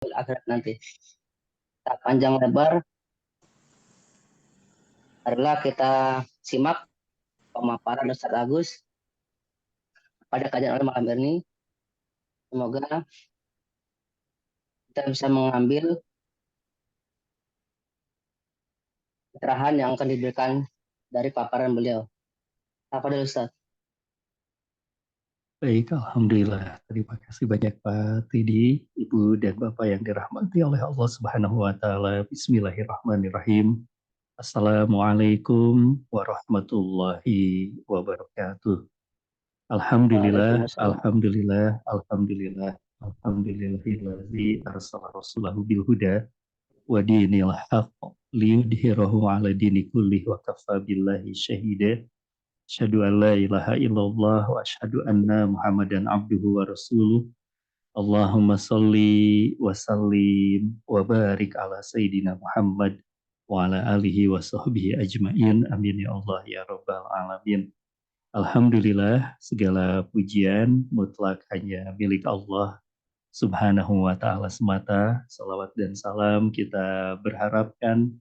akhirat nanti. Tak panjang lebar, adalah kita simak pemaparan Ustaz Agus pada kajian oleh malam ini. Semoga kita bisa mengambil pencerahan yang akan diberikan dari paparan beliau. Apa dulu Ustaz? Baik, Alhamdulillah. Terima kasih banyak Pak Tidi, Ibu dan Bapak yang dirahmati oleh Allah Subhanahu wa Ta'ala. Bismillahirrahmanirrahim. Assalamualaikum warahmatullahi wabarakatuh. Alhamdulillah, Waalaikumsalam. alhamdulillah, alhamdulillah, alhamdulillahillazi arsala rasulahu bil huda wa dinil haqq liyudhhirahu ala dini kullih wa kafa billahi syahida. Asyhadu an la ilaha illallah wa asyhadu anna Muhammadan abduhu wa rasuluh. Allahumma salli wa sallim wa barik ala Sayyidina Muhammad wa ala alihi wa sahbihi ajma'in. Amin ya Allah ya rabbal alamin. Alhamdulillah, segala pujian mutlak hanya milik Allah Subhanahu wa ta'ala semata. Salawat dan salam kita berharapkan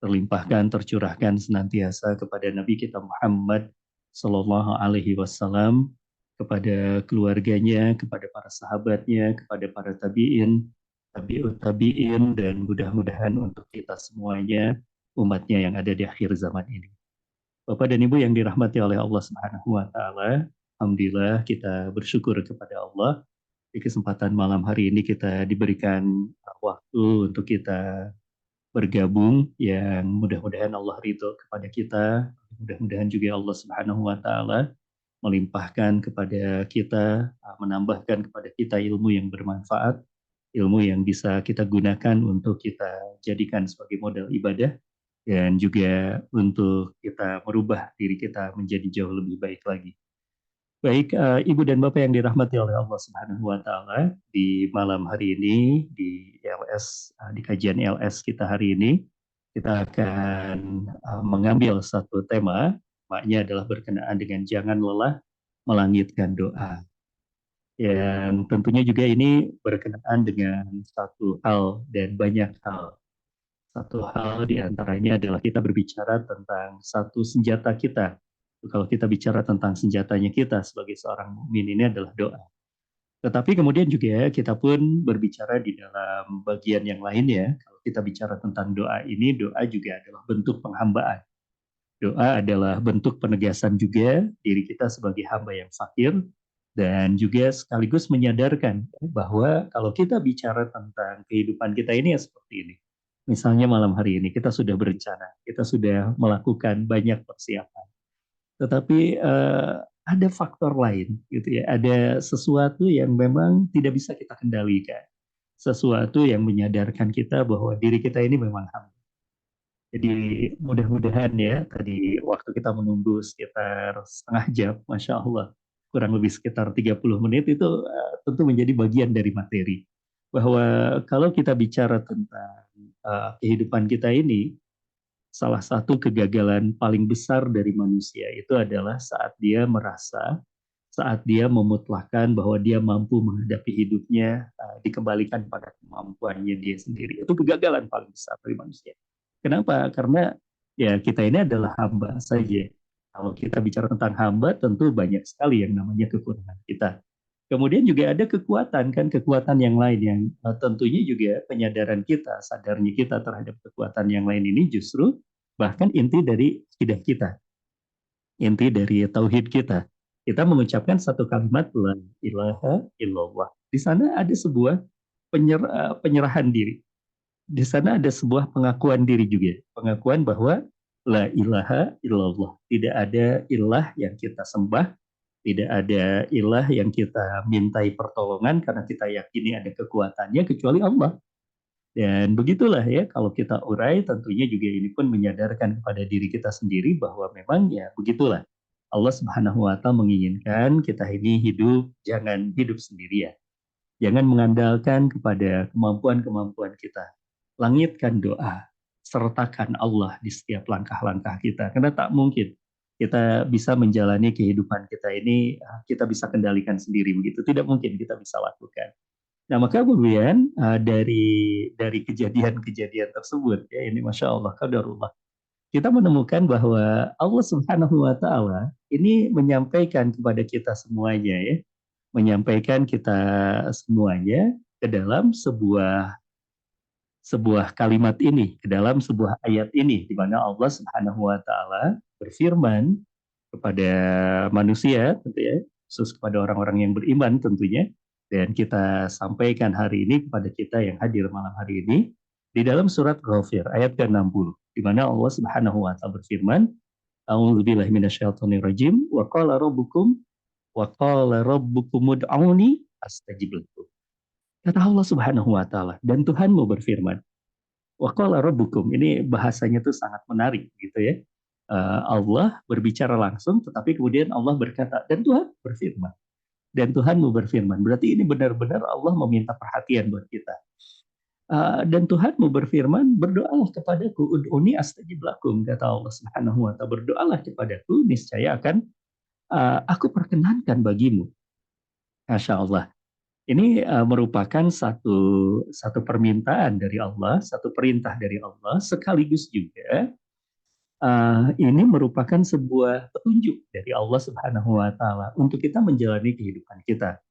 terlimpahkan, tercurahkan senantiasa kepada Nabi kita Muhammad Sallallahu Alaihi Wasallam, kepada keluarganya, kepada para sahabatnya, kepada para tabi'in, tabi'ut tabi'in, dan mudah-mudahan untuk kita semuanya, umatnya yang ada di akhir zaman ini. Bapak dan Ibu yang dirahmati oleh Allah Subhanahu wa Ta'ala, alhamdulillah kita bersyukur kepada Allah. Di kesempatan malam hari ini kita diberikan waktu untuk kita bergabung, yang mudah-mudahan Allah ridho kepada kita, mudah-mudahan juga Allah Subhanahu wa Ta'ala melimpahkan kepada kita, menambahkan kepada kita ilmu yang bermanfaat, ilmu yang bisa kita gunakan untuk kita jadikan sebagai modal ibadah, dan juga untuk kita merubah diri kita menjadi jauh lebih baik lagi. Baik, Ibu dan Bapak yang dirahmati oleh Allah Subhanahu wa Ta'ala, di malam hari ini di LS, di kajian LS kita hari ini, kita akan mengambil satu tema, maknya adalah berkenaan dengan jangan lelah melangitkan doa. Yang tentunya juga ini berkenaan dengan satu hal dan banyak hal. Satu hal diantaranya adalah kita berbicara tentang satu senjata kita. Kalau kita bicara tentang senjatanya kita sebagai seorang mukmin, ini adalah doa. Tetapi kemudian juga kita pun berbicara di dalam bagian yang lainnya. Kalau kita bicara tentang doa ini, doa juga adalah bentuk penghambaan. Doa adalah bentuk penegasan juga diri kita sebagai hamba yang fakir, dan juga sekaligus menyadarkan bahwa kalau kita bicara tentang kehidupan kita ini ya seperti ini. Misalnya malam hari ini kita sudah berencana, kita sudah melakukan banyak persiapan. Tetapi ada faktor lain gitu ya, ada sesuatu yang memang tidak bisa kita kendalikan. Sesuatu yang menyadarkan kita bahwa diri kita ini memang hamba. Jadi mudah-mudahan ya, tadi waktu kita menunggu sekitar setengah jam, Masya Allah, kurang lebih sekitar 30 menit itu tentu menjadi bagian dari materi. Bahwa kalau kita bicara tentang kehidupan kita ini, salah satu kegagalan paling besar dari manusia itu adalah saat dia merasa, saat dia memutlakkan bahwa dia mampu menghadapi hidupnya, dikembalikan pada kemampuannya dia sendiri. Itu kegagalan paling besar dari manusia. Kenapa? Karena ya kita ini adalah hamba saja. Kalau kita bicara tentang hamba, tentu banyak sekali yang namanya kekurangan kita. Kemudian juga ada kekuatan, kan, kekuatan yang lain yang tentunya juga penyadaran kita, sadarnya kita terhadap kekuatan yang lain ini justru bahkan inti dari akidah kita, inti dari tauhid kita. Kita mengucapkan satu kalimat la ilaha illallah. Di sana ada sebuah penyerahan diri. Di sana ada sebuah pengakuan diri juga, pengakuan bahwa la ilaha illallah, tidak ada ilah yang kita sembah, tidak ada ilah yang kita mintai pertolongan karena kita yakini ada kekuatannya kecuali Allah. Dan begitulah ya, kalau kita urai tentunya juga ini pun menyadarkan kepada diri kita sendiri bahwa memang ya begitulah. Allah Subhanahu wa Ta'ala menginginkan kita ini hidup, jangan hidup sendirian. Jangan mengandalkan kepada kemampuan-kemampuan kita. Langitkan doa, sertakan Allah di setiap langkah-langkah kita. Karena tak mungkin kita bisa menjalani kehidupan kita ini, kita bisa kendalikan sendiri begitu. Tidak mungkin kita bisa lakukan. Nah, maka kemudian dari kejadian-kejadian tersebut ya ini masya Allah qadarullah kita menemukan bahwa Allah Subhanahu wa taala ini menyampaikan kepada kita semuanya ya, menyampaikan kita semuanya ke dalam sebuah kalimat ini, ke dalam sebuah ayat ini di mana Allah Subhanahu wa taala berfirman kepada manusia tentu ya, khusus kepada orang-orang yang beriman tentunya dan kita sampaikan hari ini kepada kita yang hadir malam hari ini di dalam surat Ghafir ayat ke-60 di mana Allah Subhanahu wa taala berfirman A'udzubillahi minasyaitonirrajim wa qala rabbukum ud'uni astajib lakum. Kata Allah Subhanahu wa taala dan Tuhanmu berfirman. Wa qala rabbukum ini bahasanya tuh sangat menarik gitu ya. Allah berbicara langsung tetapi kemudian Allah berkata dan Tuhan berfirman. Dan Tuhanmu berfirman. Berarti ini benar-benar Allah meminta perhatian buat kita. Dan Tuhanmu berfirman, berdoalah kepadaku, ud'uni astajib lakum, kata Allah Subhanahu wa taala, berdoalah kepadaku, niscaya akan aku perkenankan bagimu. Masya Allah. Ini merupakan satu permintaan dari Allah, satu perintah dari Allah, sekaligus juga ini merupakan sebuah petunjuk dari Allah Subhanahu wa taala untuk kita menjalani kehidupan kita.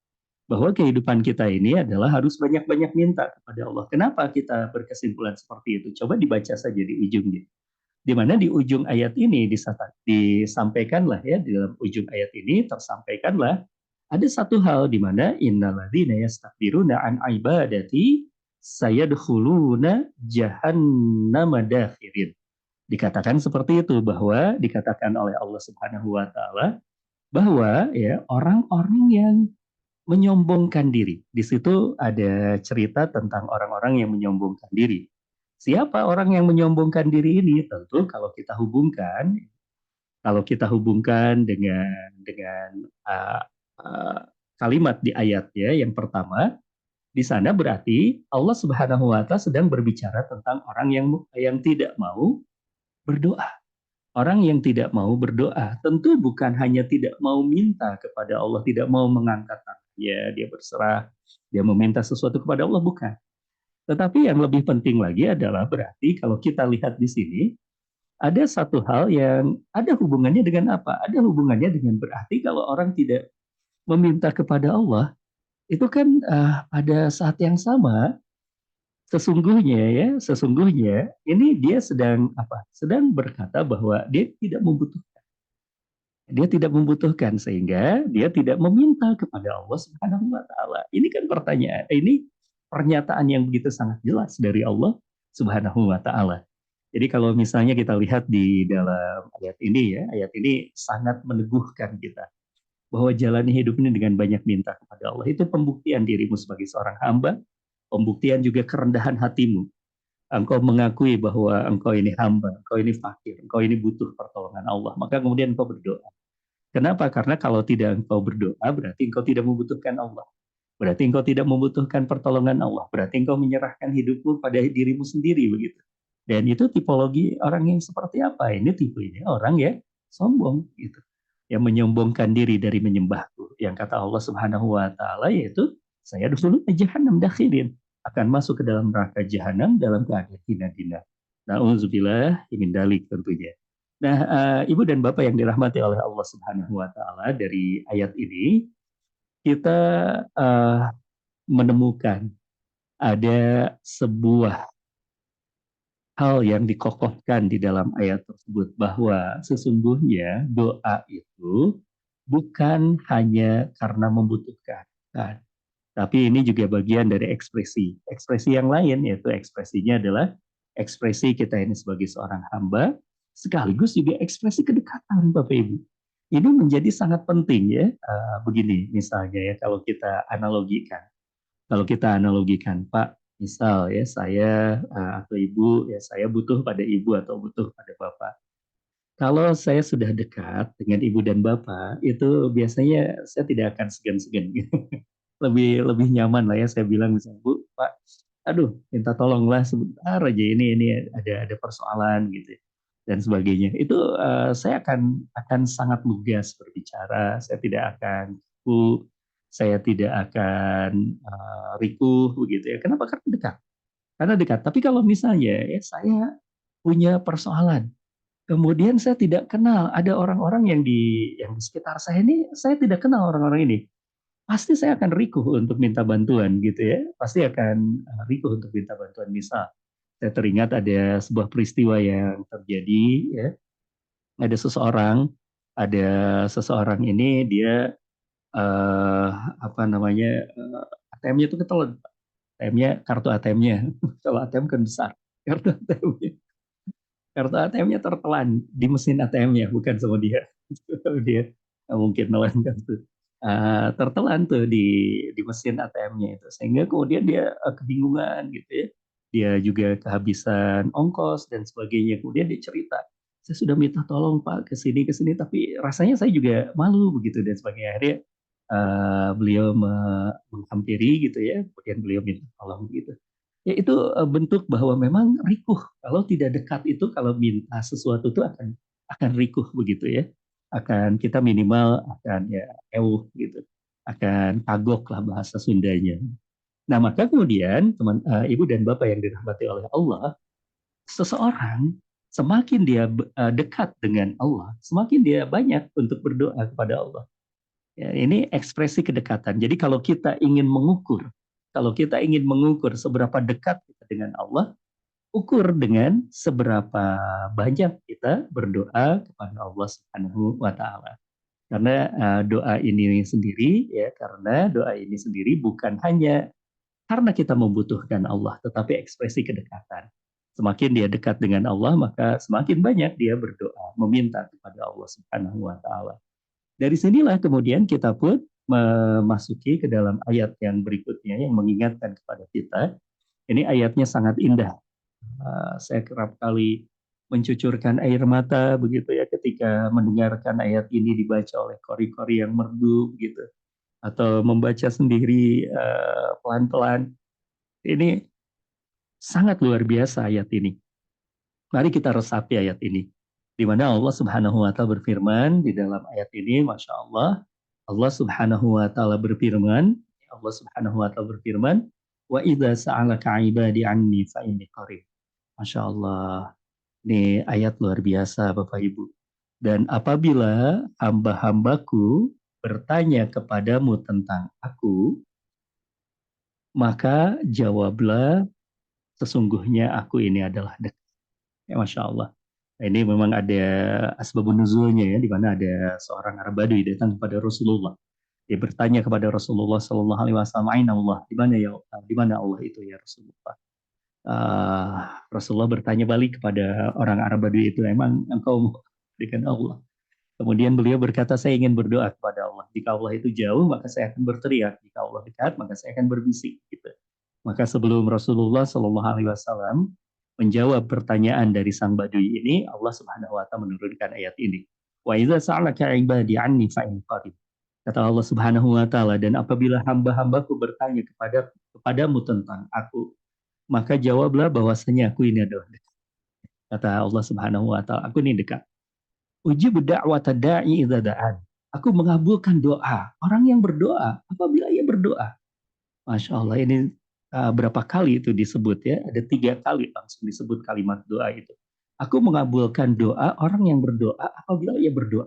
Bahwa kehidupan kita ini adalah harus banyak-banyak minta kepada Allah. Kenapa kita berkesimpulan seperti itu? Coba dibaca saja di ujungnya. Di mana di ujung ayat ini disampaikanlah ya di dalam ujung ayat ini tersampaikanlah ada satu hal di mana innalladzina yastakbiruna an ibadati sayadkhuluna jahannama dakhirin. Dikatakan seperti itu bahwa dikatakan oleh Allah Subhanahu wa taala bahwa ya orang-orang yang menyombongkan diri. Di situ ada cerita tentang orang-orang yang menyombongkan diri. Siapa orang yang menyombongkan diri ini? Tentu kalau kita hubungkan dengan uh, uh, kalimat di ayatnya yang pertama, di sana berarti Allah Subhanahu wa taala sedang berbicara tentang orang yang tidak mau berdoa. Orang yang tidak mau berdoa tentu bukan hanya tidak mau minta kepada Allah, tidak mau mengangkat tangannya, dia berserah, dia meminta sesuatu kepada Allah, bukan. Tetapi yang lebih penting lagi adalah berarti kalau kita lihat di sini, ada satu hal yang ada hubungannya dengan apa? Ada hubungannya dengan berarti kalau orang tidak meminta kepada Allah, itu kan pada saat yang sama, sesungguhnya ini dia sedang apa? Sedang berkata bahwa dia tidak membutuhkan sehingga dia tidak meminta kepada Allah Subhanahu wa taala. Ini kan ini pernyataan yang begitu sangat jelas dari Allah Subhanahu wa taala. Jadi kalau misalnya kita lihat di dalam ayat ini sangat meneguhkan kita bahwa jalani hidup ini dengan banyak minta kepada Allah itu pembuktian dirimu sebagai seorang hamba, pembuktian juga kerendahan hatimu. Engkau mengakui bahwa engkau ini hamba, engkau ini fakir, engkau ini butuh pertolongan Allah, maka kemudian engkau berdoa. Kenapa? Karena kalau tidak engkau berdoa, berarti engkau tidak membutuhkan Allah. Berarti engkau tidak membutuhkan pertolongan Allah. Berarti engkau menyerahkan hidupmu pada dirimu sendiri begitu. Dan itu tipologi orang yang seperti apa? Ini tipenya orang ya sombong gitu. Yang menyombongkan diri dari menyembahku. Yang kata Allah Subhanahu wa taala yaitu saya dulu jahannam dakhirin akan masuk ke dalam neraka jahanam dalam keadaan hina-hina. Nauzubillah min dalik tentunya. Nah, Ibu dan Bapak yang dirahmati oleh Allah Subhanahu wa taala dari ayat ini kita uh, menemukan ada sebuah hal yang dikokohkan di dalam ayat tersebut bahwa sesungguhnya doa itu bukan hanya karena membutuhkan, kan? Tapi ini juga bagian dari ekspresi. Ekspresi yang lain yaitu ekspresinya adalah ekspresi kita ini sebagai seorang hamba, sekaligus juga ekspresi kedekatan Bapak Ibu. Ini menjadi sangat penting ya. Begini misalnya ya kalau kita analogikan Pak, misal ya saya atau Ibu ya saya butuh pada Ibu atau butuh pada Bapak. Kalau saya sudah dekat dengan Ibu dan Bapak, itu biasanya saya tidak akan segan-segan gitu. Lebih lebih nyaman lah ya saya bilang misalnya Bu Pak aduh minta tolonglah sebentar aja ini ada persoalan gitu dan sebagainya itu saya akan sangat lugas berbicara saya tidak akan kaku saya tidak akan rikuh begitu ya. Kenapa? Karena dekat. Karena dekat. Tapi kalau misalnya ya saya punya persoalan, kemudian saya tidak kenal ada orang-orang yang di sekitar saya ini, saya tidak kenal orang-orang ini, pasti saya akan rikuh untuk minta bantuan gitu ya. Pasti akan rikuh untuk minta bantuan. Misal, saya teringat ada sebuah peristiwa yang terjadi ya. Ada seseorang, ada seseorang ini dia eh, apa namanya ATM-nya itu ketelan. ATM-nya, kartu ATM-nya. Kalau ATM kan besar. Kartu ATM-nya. Kartu ATM-nya tertelan di mesin ATM-nya, bukan sama dia. Dia mungkin nelan kartu. Tertelan tuh di mesin ATM-nya itu. Sehingga kemudian dia kebingungan gitu ya. Dia juga kehabisan ongkos dan sebagainya. Kemudian dia cerita, saya sudah minta tolong Pak ke sini, tapi rasanya saya juga malu begitu dan sebagainya. Akhirnya beliau menghampiri gitu ya, kemudian beliau minta tolong gitu. Ya itu bentuk bahwa memang rikuh. Kalau tidak dekat itu, kalau minta sesuatu itu akan rikuh begitu ya. Akan kita minimal akan ya euh gitu. Akan kagok lah bahasa Sundanya. Nah maka kemudian teman ibu dan bapak yang dirahmati oleh Allah, seseorang semakin dia dekat dengan Allah, semakin dia banyak untuk berdoa kepada Allah. Ya, ini ekspresi kedekatan. Jadi kalau kita ingin mengukur seberapa dekat kita dengan Allah, ukur dengan seberapa banyak kita berdoa kepada Allah Subhanahu wa taala. Karena doa ini sendiri bukan hanya karena kita membutuhkan Allah, tetapi ekspresi kedekatan. Semakin dia dekat dengan Allah, maka semakin banyak dia berdoa, meminta kepada Allah Subhanahu wa taala. Dari sinilah kemudian kita pun memasuki ke dalam ayat yang berikutnya yang mengingatkan kepada kita. Ini ayatnya sangat indah. Saya kerap kali mencucurkan air mata begitu ya ketika mendengarkan ayat ini dibaca oleh kori-kori yang merdu gitu, atau membaca sendiri pelan-pelan. Ini sangat luar biasa ayat ini. Mari kita resapi ayat ini. Di mana Allah Subhanahu wa taala berfirman di dalam ayat ini, Masya Allah, Allah Subhanahu wa taala berfirman, Allah Subhanahu wa taala berfirman, wa idza sa'alaka 'ibadi 'anni fa inni qarib. Masya Allah. Ini ayat luar biasa Bapak Ibu. Dan apabila hamba-hambaku bertanya kepadamu tentang aku, maka jawablah sesungguhnya aku ini adalah dekat. Ya, Masya Allah. Nah, ini memang ada asbabun nuzulnya ya, di mana ada seorang Arab Badui datang kepada Rasulullah. Dia bertanya kepada Rasulullah Sallallahu Alaihi Wasallam, "Aina Allah? Di mana ya? Di mana Allah itu ya Rasulullah?" Rasulullah bertanya balik kepada orang Arab Badui itu, "Emang engkau mau dengan Allah?" Kemudian beliau berkata, "Saya ingin berdoa kepada Allah. Jika Allah itu jauh, maka saya akan berteriak. Jika Allah dekat, maka saya akan berbisik." Gitu. Maka sebelum Rasulullah Shallallahu Alaihi Wasallam menjawab pertanyaan dari sang badui ini, Allah Subhanahu Wa Taala menurunkan ayat ini. Wa idza sa'alaka ibadi anni fa inni qarib. Kata Allah Subhanahu Wa Taala, dan apabila hamba-hambaku bertanya kepadamu tentang aku, maka jawablah bahwasanya aku ini adalah dekat. Kata Allah Subhanahu Wa Taala, aku ini dekat. Ujib da'wata da'i idza da'an. Aku mengabulkan doa orang yang berdoa apabila ia berdoa. Masya Allah, ini berapa kali itu disebut ya? Ada 3 kali langsung disebut kalimat doa itu. Aku mengabulkan doa orang yang berdoa apabila ia berdoa.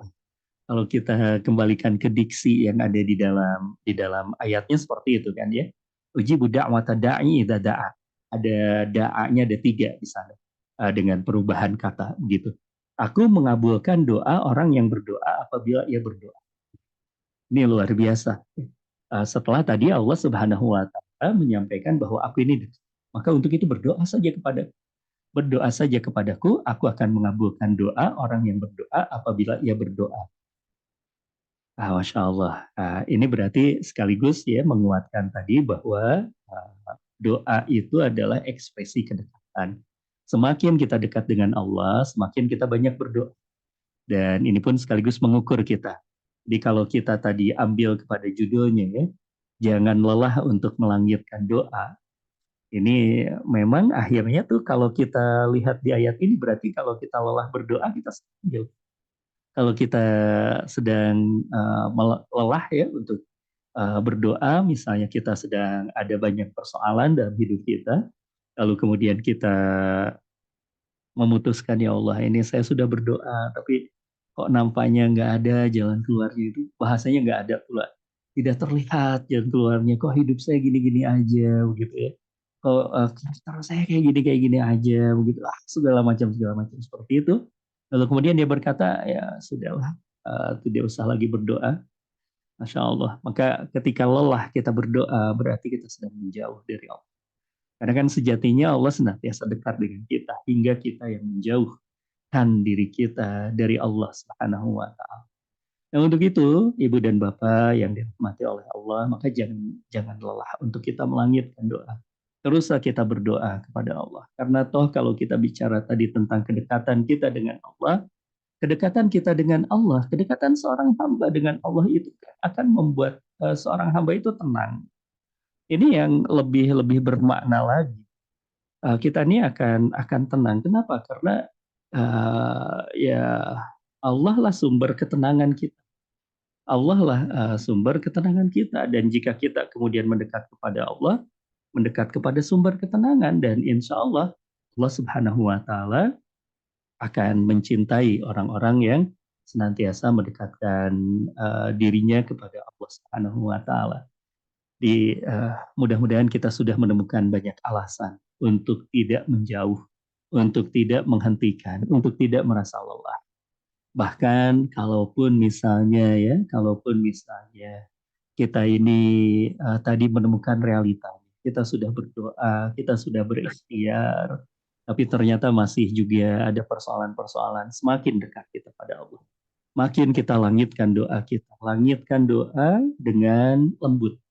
Kalau kita kembalikan ke diksi yang ada di dalam ayatnya seperti itu kan ya. Uji budak mata da'i idza da'a. Ada da'anya ada 3 di sana dengan perubahan kata begitu. Aku mengabulkan doa orang yang berdoa apabila ia berdoa. Ini luar biasa. Setelah tadi Allah Subhanahu wa taala menyampaikan bahwa aku ini dekat. Maka untuk itu berdoa saja kepadaku, aku akan mengabulkan doa orang yang berdoa apabila ia berdoa. Masya Allah. Ini berarti sekaligus ya menguatkan tadi bahwa doa itu adalah ekspresi kedekatan. Semakin kita dekat dengan Allah, semakin kita banyak berdoa. Dan ini pun sekaligus mengukur kita. Jadi kalau kita tadi ambil kepada judulnya ya, jangan lelah untuk melangitkan doa. Ini memang akhirnya tuh kalau kita lihat di ayat ini berarti kalau kita lelah berdoa kita sambil. Kalau kita sedang lelah ya untuk berdoa, misalnya kita sedang ada banyak persoalan dalam hidup kita, lalu kemudian kita memutuskan, ya Allah ini saya sudah berdoa, tapi kok nampaknya nggak ada jalan keluarnya, itu bahasanya nggak ada pula. Tidak terlihat jalan keluarnya, kok hidup saya gini-gini aja, begitu ya. Kok terus saya kayak gini aja, begitu. Segala macam seperti itu. Lalu kemudian dia berkata, ya sudahlah, tidak usah lagi berdoa. Masya Allah. Maka ketika lelah kita berdoa, berarti kita sedang menjauh dari Allah. Karena kan sejatinya Allah senantiasa dekat dengan kita, hingga kita yang menjauhkan diri kita dari Allah Subhanahu wa Ta'ala. Nah, untuk itu, Ibu dan Bapak yang dirahmati oleh Allah, maka jangan lelah untuk kita melangitkan doa. Teruslah kita berdoa kepada Allah. Karena toh kalau kita bicara tadi tentang kedekatan kita dengan Allah, kedekatan kita dengan Allah, kedekatan seorang hamba dengan Allah itu akan membuat seorang hamba itu tenang. Ini yang lebih lebih bermakna lagi. Kita ini akan tenang. Kenapa? Karena ya Allah lah sumber ketenangan kita. Allah lah sumber ketenangan kita. Dan jika kita kemudian mendekat kepada Allah, mendekat kepada sumber ketenangan, dan insya Allah Allah Subhanahu wa Ta'ala akan mencintai orang-orang yang senantiasa mendekatkan dirinya kepada Allah Subhanahu wa Ta'ala. Mudah-mudahan kita sudah menemukan banyak alasan untuk tidak menjauh, untuk tidak menghentikan, untuk tidak merasa lelah. Bahkan kalaupun misalnya kita ini tadi menemukan realita, kita sudah berdoa, kita sudah berikhtiar, tapi ternyata masih juga ada persoalan-persoalan. Semakin dekat kita pada Allah, makin kita langitkan doa dengan lembut.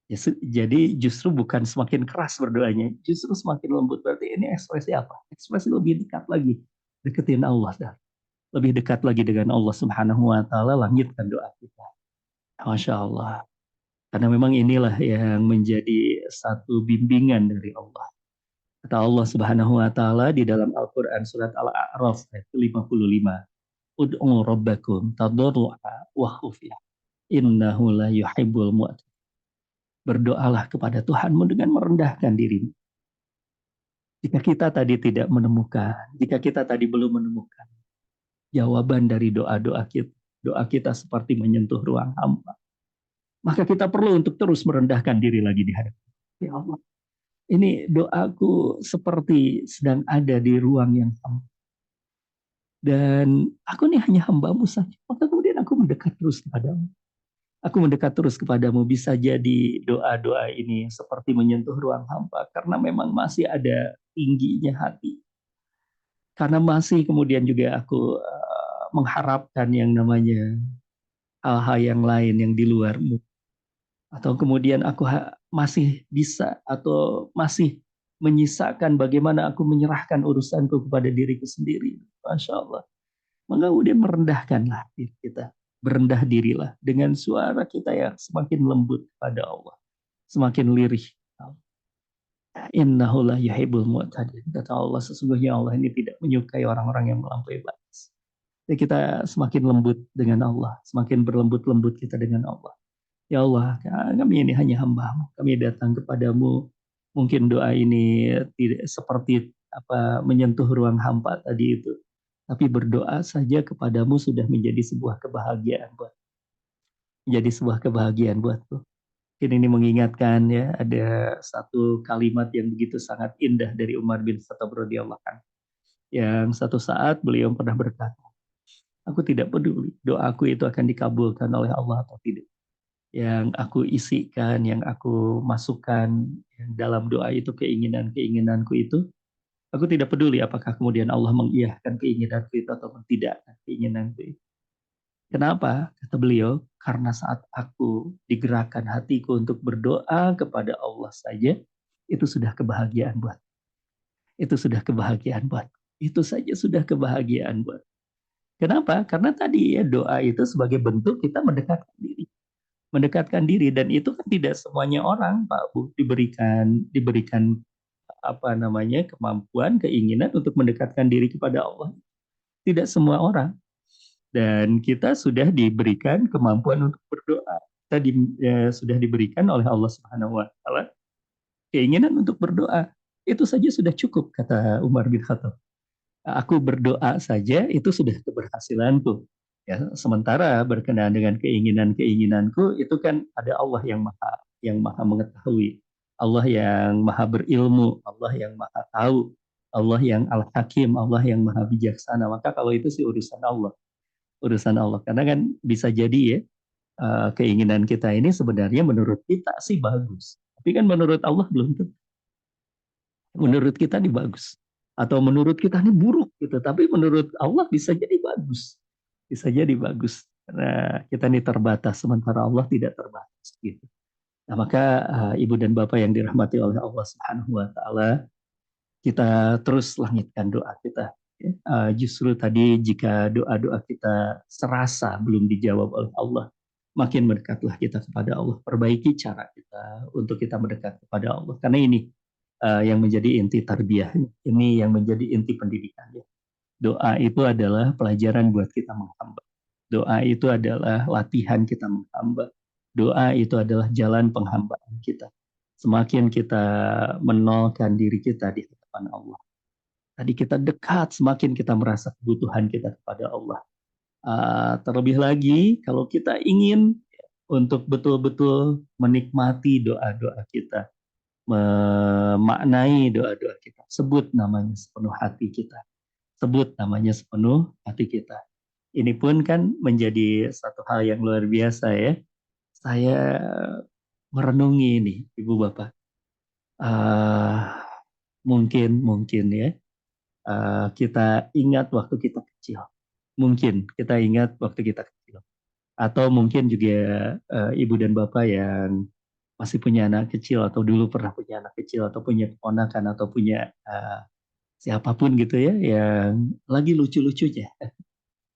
Ya, jadi justru bukan semakin keras berdoanya, justru semakin lembut. Berarti ini ekspresi apa? Ekspresi lebih dekat lagi, deketin Allah dah. Lebih dekat lagi dengan Allah Subhanahu wa Ta'ala, langitkan doa kita. Masya Allah. Karena memang inilah yang menjadi satu bimbingan dari Allah. Kata Allah Subhanahu wa Ta'ala di dalam Al-Qur'an surat Al-A'raf ayat 55. Ud'u rabbakum tadarru'a wa khufyah. Innahu la yuhibbul mu'tadin. Berdoalah kepada Tuhanmu dengan merendahkan dirimu. Jika kita tadi tidak menemukan, jika kita tadi belum menemukan jawaban dari doa kita seperti menyentuh ruang hampa, maka kita perlu untuk terus merendahkan diri lagi di hadapan ya Allah. Ini doaku seperti sedang ada di ruang yang hampa. Dan aku ini hanya hamba-Mu saja. Maka kemudian aku mendekat terus kepadamu. Aku mendekat terus kepadamu. Bisa jadi doa-doa ini seperti menyentuh ruang hampa. Karena memang masih ada tingginya hati. Karena masih kemudian juga aku mengharapkan yang namanya hal-hal yang lain yang di luarmu. Atau kemudian aku masih bisa atau masih menyisakan bagaimana aku menyerahkan urusanku kepada diriku sendiri. Masya Allah. Maka kemudian merendahkanlah diri kita. Berendah dirilah dengan suara kita yang semakin lembut kepada Allah. Semakin lirih. Innahu la yuhibbul mu'tadin. Kata Allah, sesungguhnya Allah ini tidak menyukai orang-orang yang melampaui batas. Jadi kita semakin lembut dengan Allah. Semakin berlembut-lembut kita dengan Allah. Ya Allah, kami ini hanya hamba-Mu. Kami datang kepadamu. Mungkin doa ini tidak seperti menyentuh ruang hampa tadi itu. Tapi berdoa saja kepadamu sudah menjadi sebuah kebahagiaan buatku. Mungkin ini mengingatkan ya, ada satu kalimat yang begitu sangat indah dari Umar bin Khattab radhiyallahu anhu. Yang satu saat beliau pernah berkata, aku tidak peduli doaku itu akan dikabulkan oleh Allah atau tidak. Yang aku isikan, yang aku masukkan dalam doa itu keinginanku itu, aku tidak peduli apakah kemudian Allah mengiyahkan keinginanku itu atau tidak keinginanku itu. Kenapa? Kata beliau, karena saat aku digerakkan hatiku untuk berdoa kepada Allah saja, itu sudah kebahagiaan buat. Itu sudah kebahagiaan buat. Itu saja sudah kebahagiaan buat. Kenapa? Karena tadi ya doa itu sebagai bentuk kita mendekatkan diri. Mendekatkan diri, dan itu kan tidak semuanya orang Pak Bu diberikan kemampuan, keinginan untuk mendekatkan diri kepada Allah. Tidak semua orang. Dan kita sudah diberikan kemampuan untuk berdoa. tadi sudah diberikan oleh Allah Subhanahu wa taala keinginan untuk berdoa. Itu saja sudah cukup, kata Umar bin Khattab. Aku berdoa saja itu sudah keberhasilanku. Ya, sementara berkenaan dengan keinginanku itu kan ada Allah yang maha mengetahui, Allah yang maha berilmu, Allah yang maha tahu, Allah yang al-hakim, Allah yang maha bijaksana. Maka kalau itu sih urusan Allah, urusan Allah. Karena kan bisa jadi ya keinginan kita ini sebenarnya menurut kita sih bagus, tapi kan menurut Allah belum tentu. Menurut kita ini bagus atau menurut kita ini buruk gitu, tapi menurut Allah bisa jadi bagus, bisa jadi bagus karena kita ini terbatas sementara Allah tidak terbatas gitu. Nah maka ibu dan bapak yang dirahmati oleh Allah Subhanahu Wa Taala, kita terus langitkan doa kita. Ya. Justru tadi jika doa-doa kita serasa belum dijawab oleh Allah, makin mendekatlah kita kepada Allah. Perbaiki cara kita untuk kita mendekat kepada Allah. Karena ini yang menjadi inti tarbiyah, ini yang menjadi inti pendidikannya. Doa itu adalah pelajaran buat kita menghamba. Doa itu adalah latihan kita menghamba. Doa itu adalah jalan penghambaan kita. Semakin kita menolkan diri kita di hadapan Allah. Tadi kita dekat, semakin kita merasa kebutuhan kita kepada Allah. Terlebih lagi, kalau kita ingin untuk betul-betul menikmati doa-doa kita, memaknai doa-doa kita, sebut namanya sepenuh hati kita, sebut namanya sepenuh hati kita. Ini pun kan menjadi satu hal yang luar biasa ya. Saya merenungi ini, Ibu Bapak. Uh, mungkin ya, kita ingat waktu kita kecil. Mungkin kita ingat waktu kita kecil. Atau mungkin juga Ibu dan Bapak yang masih punya anak kecil atau dulu pernah punya anak kecil atau punya keponakan atau punya siapapun gitu ya yang lagi lucu-lucunya,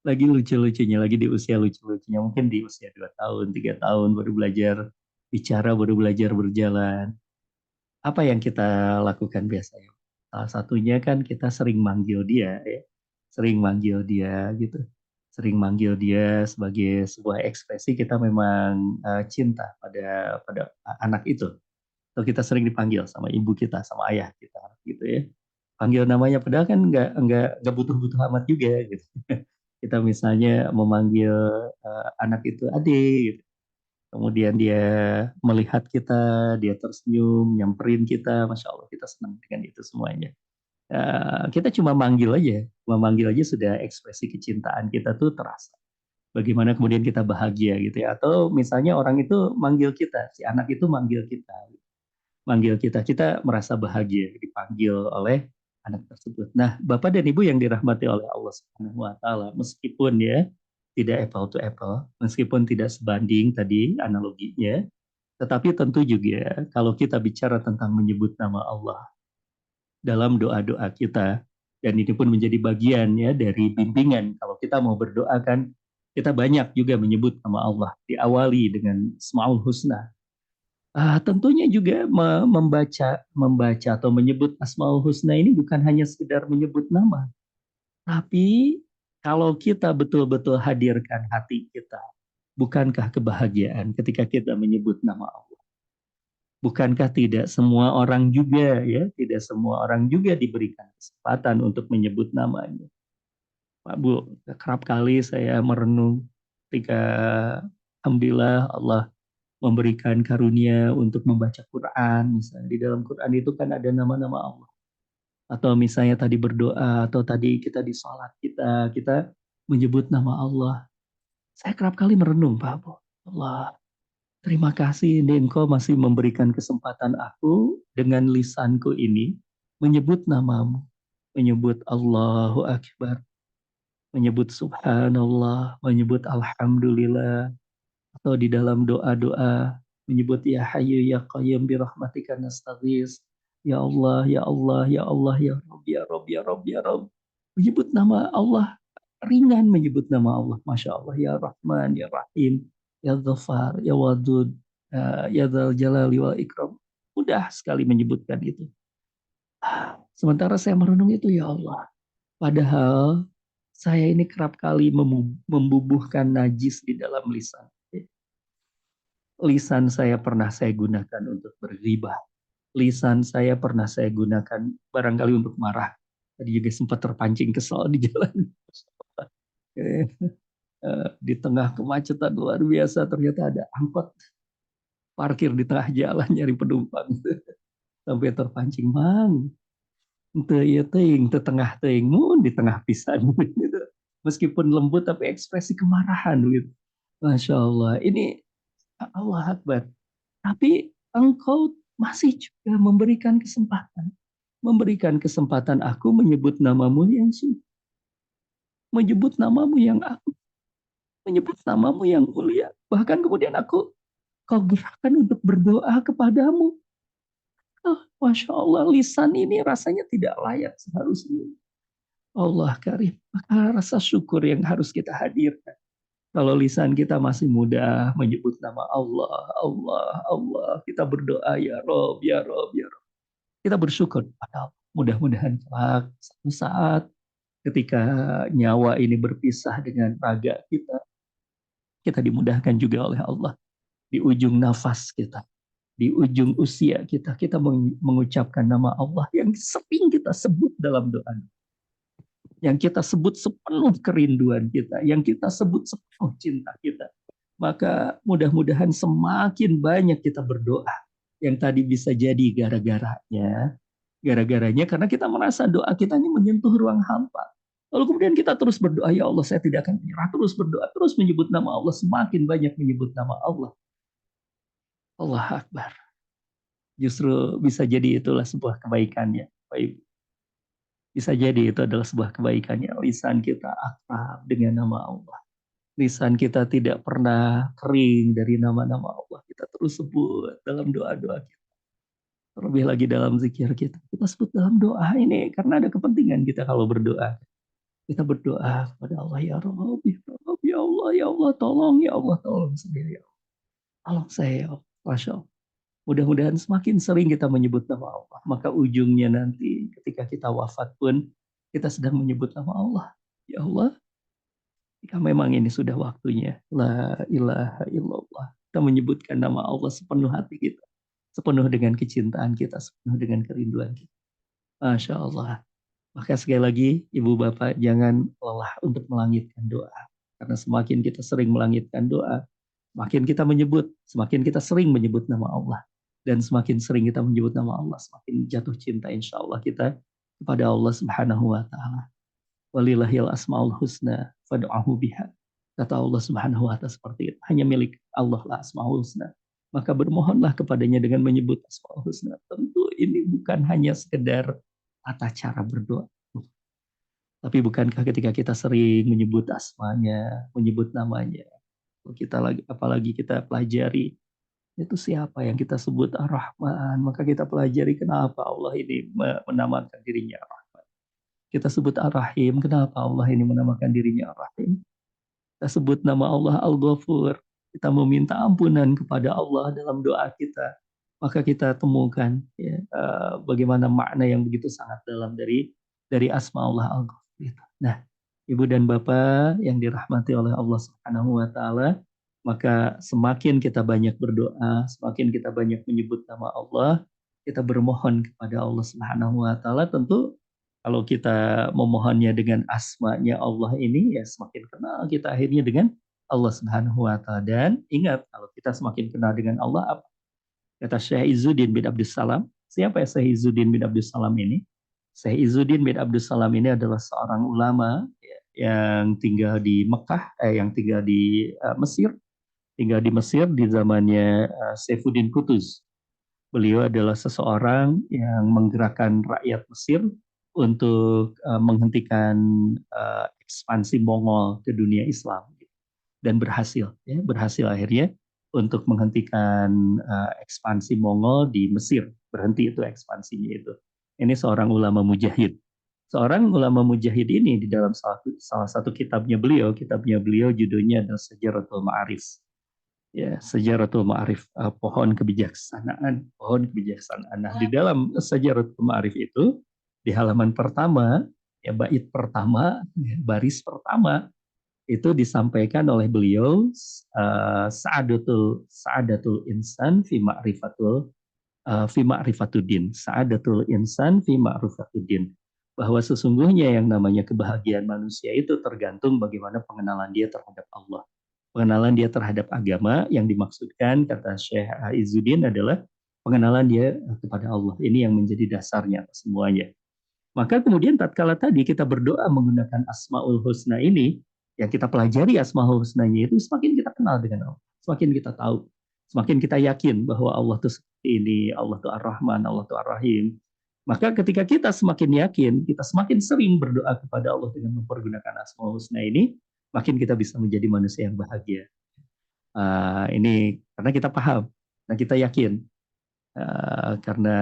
lagi lucu-lucunya, lagi di usia lucu-lucunya, mungkin di usia 2 tahun, 3 tahun baru belajar bicara, baru belajar berjalan. Apa yang kita lakukan biasanya? Salah satunya kan kita sering manggil dia ya. Sering manggil dia gitu. Sering manggil dia sebagai sebuah ekspresi kita memang cinta pada anak itu. Atau kita sering dipanggil sama ibu kita, sama ayah kita gitu ya. Panggil namanya padahal kan nggak butuh-butuh amat juga gitu. Kita misalnya memanggil anak itu adik gitu. Kemudian dia melihat kita, dia tersenyum, nyamperin kita, masya Allah kita senang dengan itu semuanya. Kita cuma manggil aja sudah ekspresi kecintaan kita tuh terasa. Bagaimana kemudian kita bahagia gitu ya. Atau misalnya orang itu manggil kita, si anak itu manggil kita, kita merasa bahagia dipanggil oleh anak tersebut. Nah, Bapak dan Ibu yang dirahmati oleh Allah Subhanahu wa taala, meskipun ya tidak apple to apple, meskipun tidak sebanding tadi analoginya, tetapi tentu juga kalau kita bicara tentang menyebut nama Allah dalam doa-doa kita, dan ini pun menjadi bagian ya dari bimbingan kalau kita mau berdoa kan kita banyak juga menyebut nama Allah, diawali dengan Asmaul Husna. Tentunya juga membaca atau menyebut Asmaul Husna ini bukan hanya sekedar menyebut nama, tapi kalau kita betul-betul hadirkan hati kita, bukankah kebahagiaan ketika kita menyebut nama Allah? Bukankah tidak semua orang juga ya, tidak semua orang juga diberikan kesempatan untuk menyebut namanya. Pak Bu, kerap kali saya merenung ketika Alhamdulillah Allah memberikan karunia untuk membaca Quran. Misalnya di dalam Quran itu kan ada nama-nama Allah. Atau misalnya tadi berdoa, atau tadi kita di sholat kita menyebut nama Allah. Saya kerap kali merenung, Pak Bu. Allah, terima kasih ini Engkau masih memberikan kesempatan aku dengan lisanku ini menyebut namamu, menyebut Allahu Akbar, menyebut Subhanallah, menyebut Alhamdulillah, atau di dalam doa-doa menyebut ya Hayyu ya Qayyum bi rahmatika nastaghis. Ya Allah, ya Allah, ya Allah, ya Rabb, ya Rabb, ya Rabb, ya Rabb. Menyebut nama Allah ringan, menyebut nama Allah. Masya Allah, ya Rahman, ya Rahim, ya Dhafar, ya Wadud, ya Dzal Jalali wal Ikram. Mudah sekali menyebutkan itu. Sementara saya merenung itu, ya Allah. Padahal saya ini kerap kali membubuhkan najis di dalam lisan. Lisan saya pernah saya gunakan untuk berghibah. Lisan saya pernah saya gunakan barangkali untuk marah. Tadi juga sempat terpancing kesal di jalan. Di tengah kemacetan luar biasa ternyata ada angkot parkir di tengah jalan nyari penumpang. Sampai terpancing, mang. Ente ya teing, te tengah teing, mun di tengah pisan. Gitu. Meskipun lembut tapi ekspresi kemarahan gitu. Masya Allah. Ini Allah Akbar. Tapi engkau masih juga memberikan kesempatan. Memberikan kesempatan aku menyebut namamu yang suci. Menyebut namamu yang aku. Menyebut namamu yang mulia. Bahkan kemudian kau gerakkan untuk berdoa kepadamu. Oh, Masya Allah, lisan ini rasanya tidak layak seharusnya. Allah karim. Maka rasa syukur yang harus kita hadirkan. Kalau lisan kita masih mudah menyebut nama Allah, Allah, Allah. Kita berdoa, ya Rob, ya Rob, ya Rob. Kita bersyukur pada Allah. Mudah-mudahan kelak satu saat ketika nyawa ini berpisah dengan raga kita dimudahkan juga oleh Allah. Di ujung nafas kita, di ujung usia kita mengucapkan nama Allah yang sering kita sebut dalam doa. Yang kita sebut sepenuh kerinduan kita, yang kita sebut sepenuh cinta kita. Maka mudah-mudahan semakin banyak kita berdoa. Yang tadi bisa jadi gara-garanya karena kita merasa doa kita ini menyentuh ruang hampa. Lalu kemudian kita terus berdoa, ya Allah saya tidak akan menyerah, terus berdoa, terus menyebut nama Allah, semakin banyak menyebut nama Allah. Allah Akbar. Justru bisa jadi itulah sebuah kebaikannya. Bisa jadi itu adalah sebuah kebaikannya. Lisan kita akrab dengan nama Allah. Lisan kita tidak pernah kering dari nama-nama Allah. Kita terus sebut dalam doa-doa kita. Terlebih lagi dalam zikir kita. Kita sebut dalam doa ini karena ada kepentingan kita kalau berdoa. Kita berdoa kepada Allah, ya Rabb, ya Rabb, ya Allah, ya Allah, tolong sendiri. Ya Allah. Tolong saya, ya Allah. Masya Allah. Mudah-mudahan semakin sering kita menyebut nama Allah, maka ujungnya nanti ketika kita wafat pun kita sedang menyebut nama Allah. Ya Allah, jika memang ini sudah waktunya, la ilaha illallah. Kita menyebutkan nama Allah sepenuh hati kita, sepenuh dengan kecintaan kita, sepenuh dengan kerinduan kita. Masya Allah. Maka sekali lagi, Ibu Bapak, jangan lelah untuk melangitkan doa. Karena semakin kita sering melangitkan doa, semakin kita menyebut, semakin kita sering menyebut nama Allah. Dan semakin sering kita menyebut nama Allah, semakin jatuh cinta insya Allah kita kepada Allah Subhanahu wa Ta'ala. Walillahil asmaul husna fad'ahu biha. Kata Allah Subhanahu wa Ta'ala seperti itu. Hanya milik Allah lah asmaul husna. Maka bermohonlah kepadanya dengan menyebut asmaul husna. Tentu ini bukan hanya sekedar tata cara berdoa. Tapi bukankah ketika kita sering menyebut asmanya, menyebut namanya, kita lagi apalagi kita pelajari itu siapa yang kita sebut Ar-Rahman, maka kita pelajari kenapa Allah ini menamakan dirinya Ar-Rahman. Kita sebut Ar-Rahim, kenapa Allah ini menamakan dirinya Ar-Rahim. Kita sebut nama Allah Al-Ghafur, kita meminta ampunan kepada Allah dalam doa kita, maka kita temukan ya, bagaimana makna yang begitu sangat dalam dari asma Allah Al-Ghafur. Nah, Ibu dan Bapak yang dirahmati oleh Allah Subhanahu wa Ta'ala, maka semakin kita banyak berdoa, semakin kita banyak menyebut nama Allah, kita bermohon kepada Allah Subhanahu wa Ta'ala. Tentu kalau kita memohonnya dengan asmanya Allah ini, ya semakin kenal kita akhirnya dengan Allah Subhanahu wa Ta'ala. Dan ingat, kalau kita semakin kenal dengan Allah, apa? Kata Syekh Izzuddin bin Abdus Salam. Siapa ya Syekh Izzuddin bin Abdus Salam ini? Syekh Izzuddin bin Abdus Salam ini adalah seorang ulama yang tinggal di Mekah, yang tinggal di Mesir, tinggal di Mesir di zamannya Saifuddin Qutuz. Beliau adalah seseorang yang menggerakkan rakyat Mesir untuk menghentikan ekspansi Mongol ke dunia Islam dan berhasil, ya, berhasil akhirnya untuk menghentikan ekspansi Mongol di Mesir, berhenti itu ekspansinya itu. Ini seorang ulama mujahid. Seorang ulama mujahid ini di dalam salah satu kitabnya beliau judulnya adalah Sejaratul Ma'arif. Ya, Sejaratul Ma'arif, pohon kebijaksanaan. Nah, di dalam Sejaratul Ma'arif itu di halaman pertama, ya bait pertama, ya, baris pertama itu disampaikan oleh beliau, sa'adatul insan fi ma'rifatuddin, sa'adatul insan fi ma'rifatuddin, bahwa sesungguhnya yang namanya kebahagiaan manusia itu tergantung bagaimana pengenalan dia terhadap Allah, pengenalan dia terhadap agama. Yang dimaksudkan kata Syekh Izzuddin adalah pengenalan dia kepada Allah. Ini yang menjadi dasarnya semuanya. Maka kemudian tatkala tadi kita berdoa menggunakan Asmaul Husna ini, yang kita pelajari Asmaul Husnanya itu, semakin kita kenal dengan Allah, semakin kita tahu, semakin kita yakin bahwa Allah itu seperti ini, Allah itu Ar-Rahman, Allah itu Ar-Rahim. Maka ketika kita semakin yakin, kita semakin sering berdoa kepada Allah dengan mempergunakan Asmaul Husna ini, makin kita bisa menjadi manusia yang bahagia. Ini karena kita paham, dan kita yakin. Karena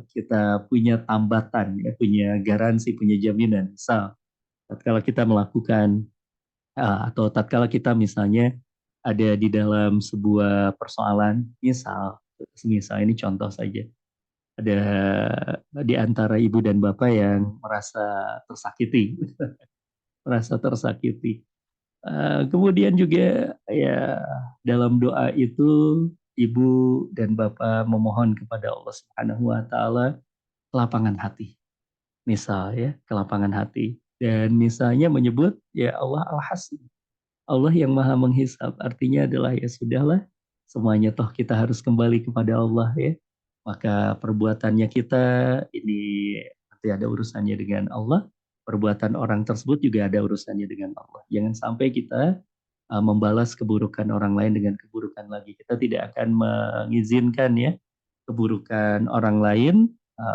kita punya tambatan, ya, punya garansi, punya jaminan. Misal, tatkala kita melakukan atau tatkala kita misalnya ada di dalam sebuah persoalan, misal ini contoh saja, ada di antara ibu dan bapak yang merasa tersakiti, merasa tersakiti. Kemudian juga ya dalam doa itu ibu dan bapak memohon kepada Allah Subhanahu wa taala kelapangan hati. Misal ya, kelapangan hati. Dan misalnya menyebut ya Allah Al-Hasib. Allah yang Maha menghisab. Artinya adalah ya sudahlah, semuanya toh kita harus kembali kepada Allah ya. Maka perbuatannya kita ini nanti ada urusannya dengan Allah. Perbuatan orang tersebut juga ada urusannya dengan Allah. Jangan sampai kita membalas keburukan orang lain dengan keburukan lagi. Kita tidak akan mengizinkan ya keburukan orang lain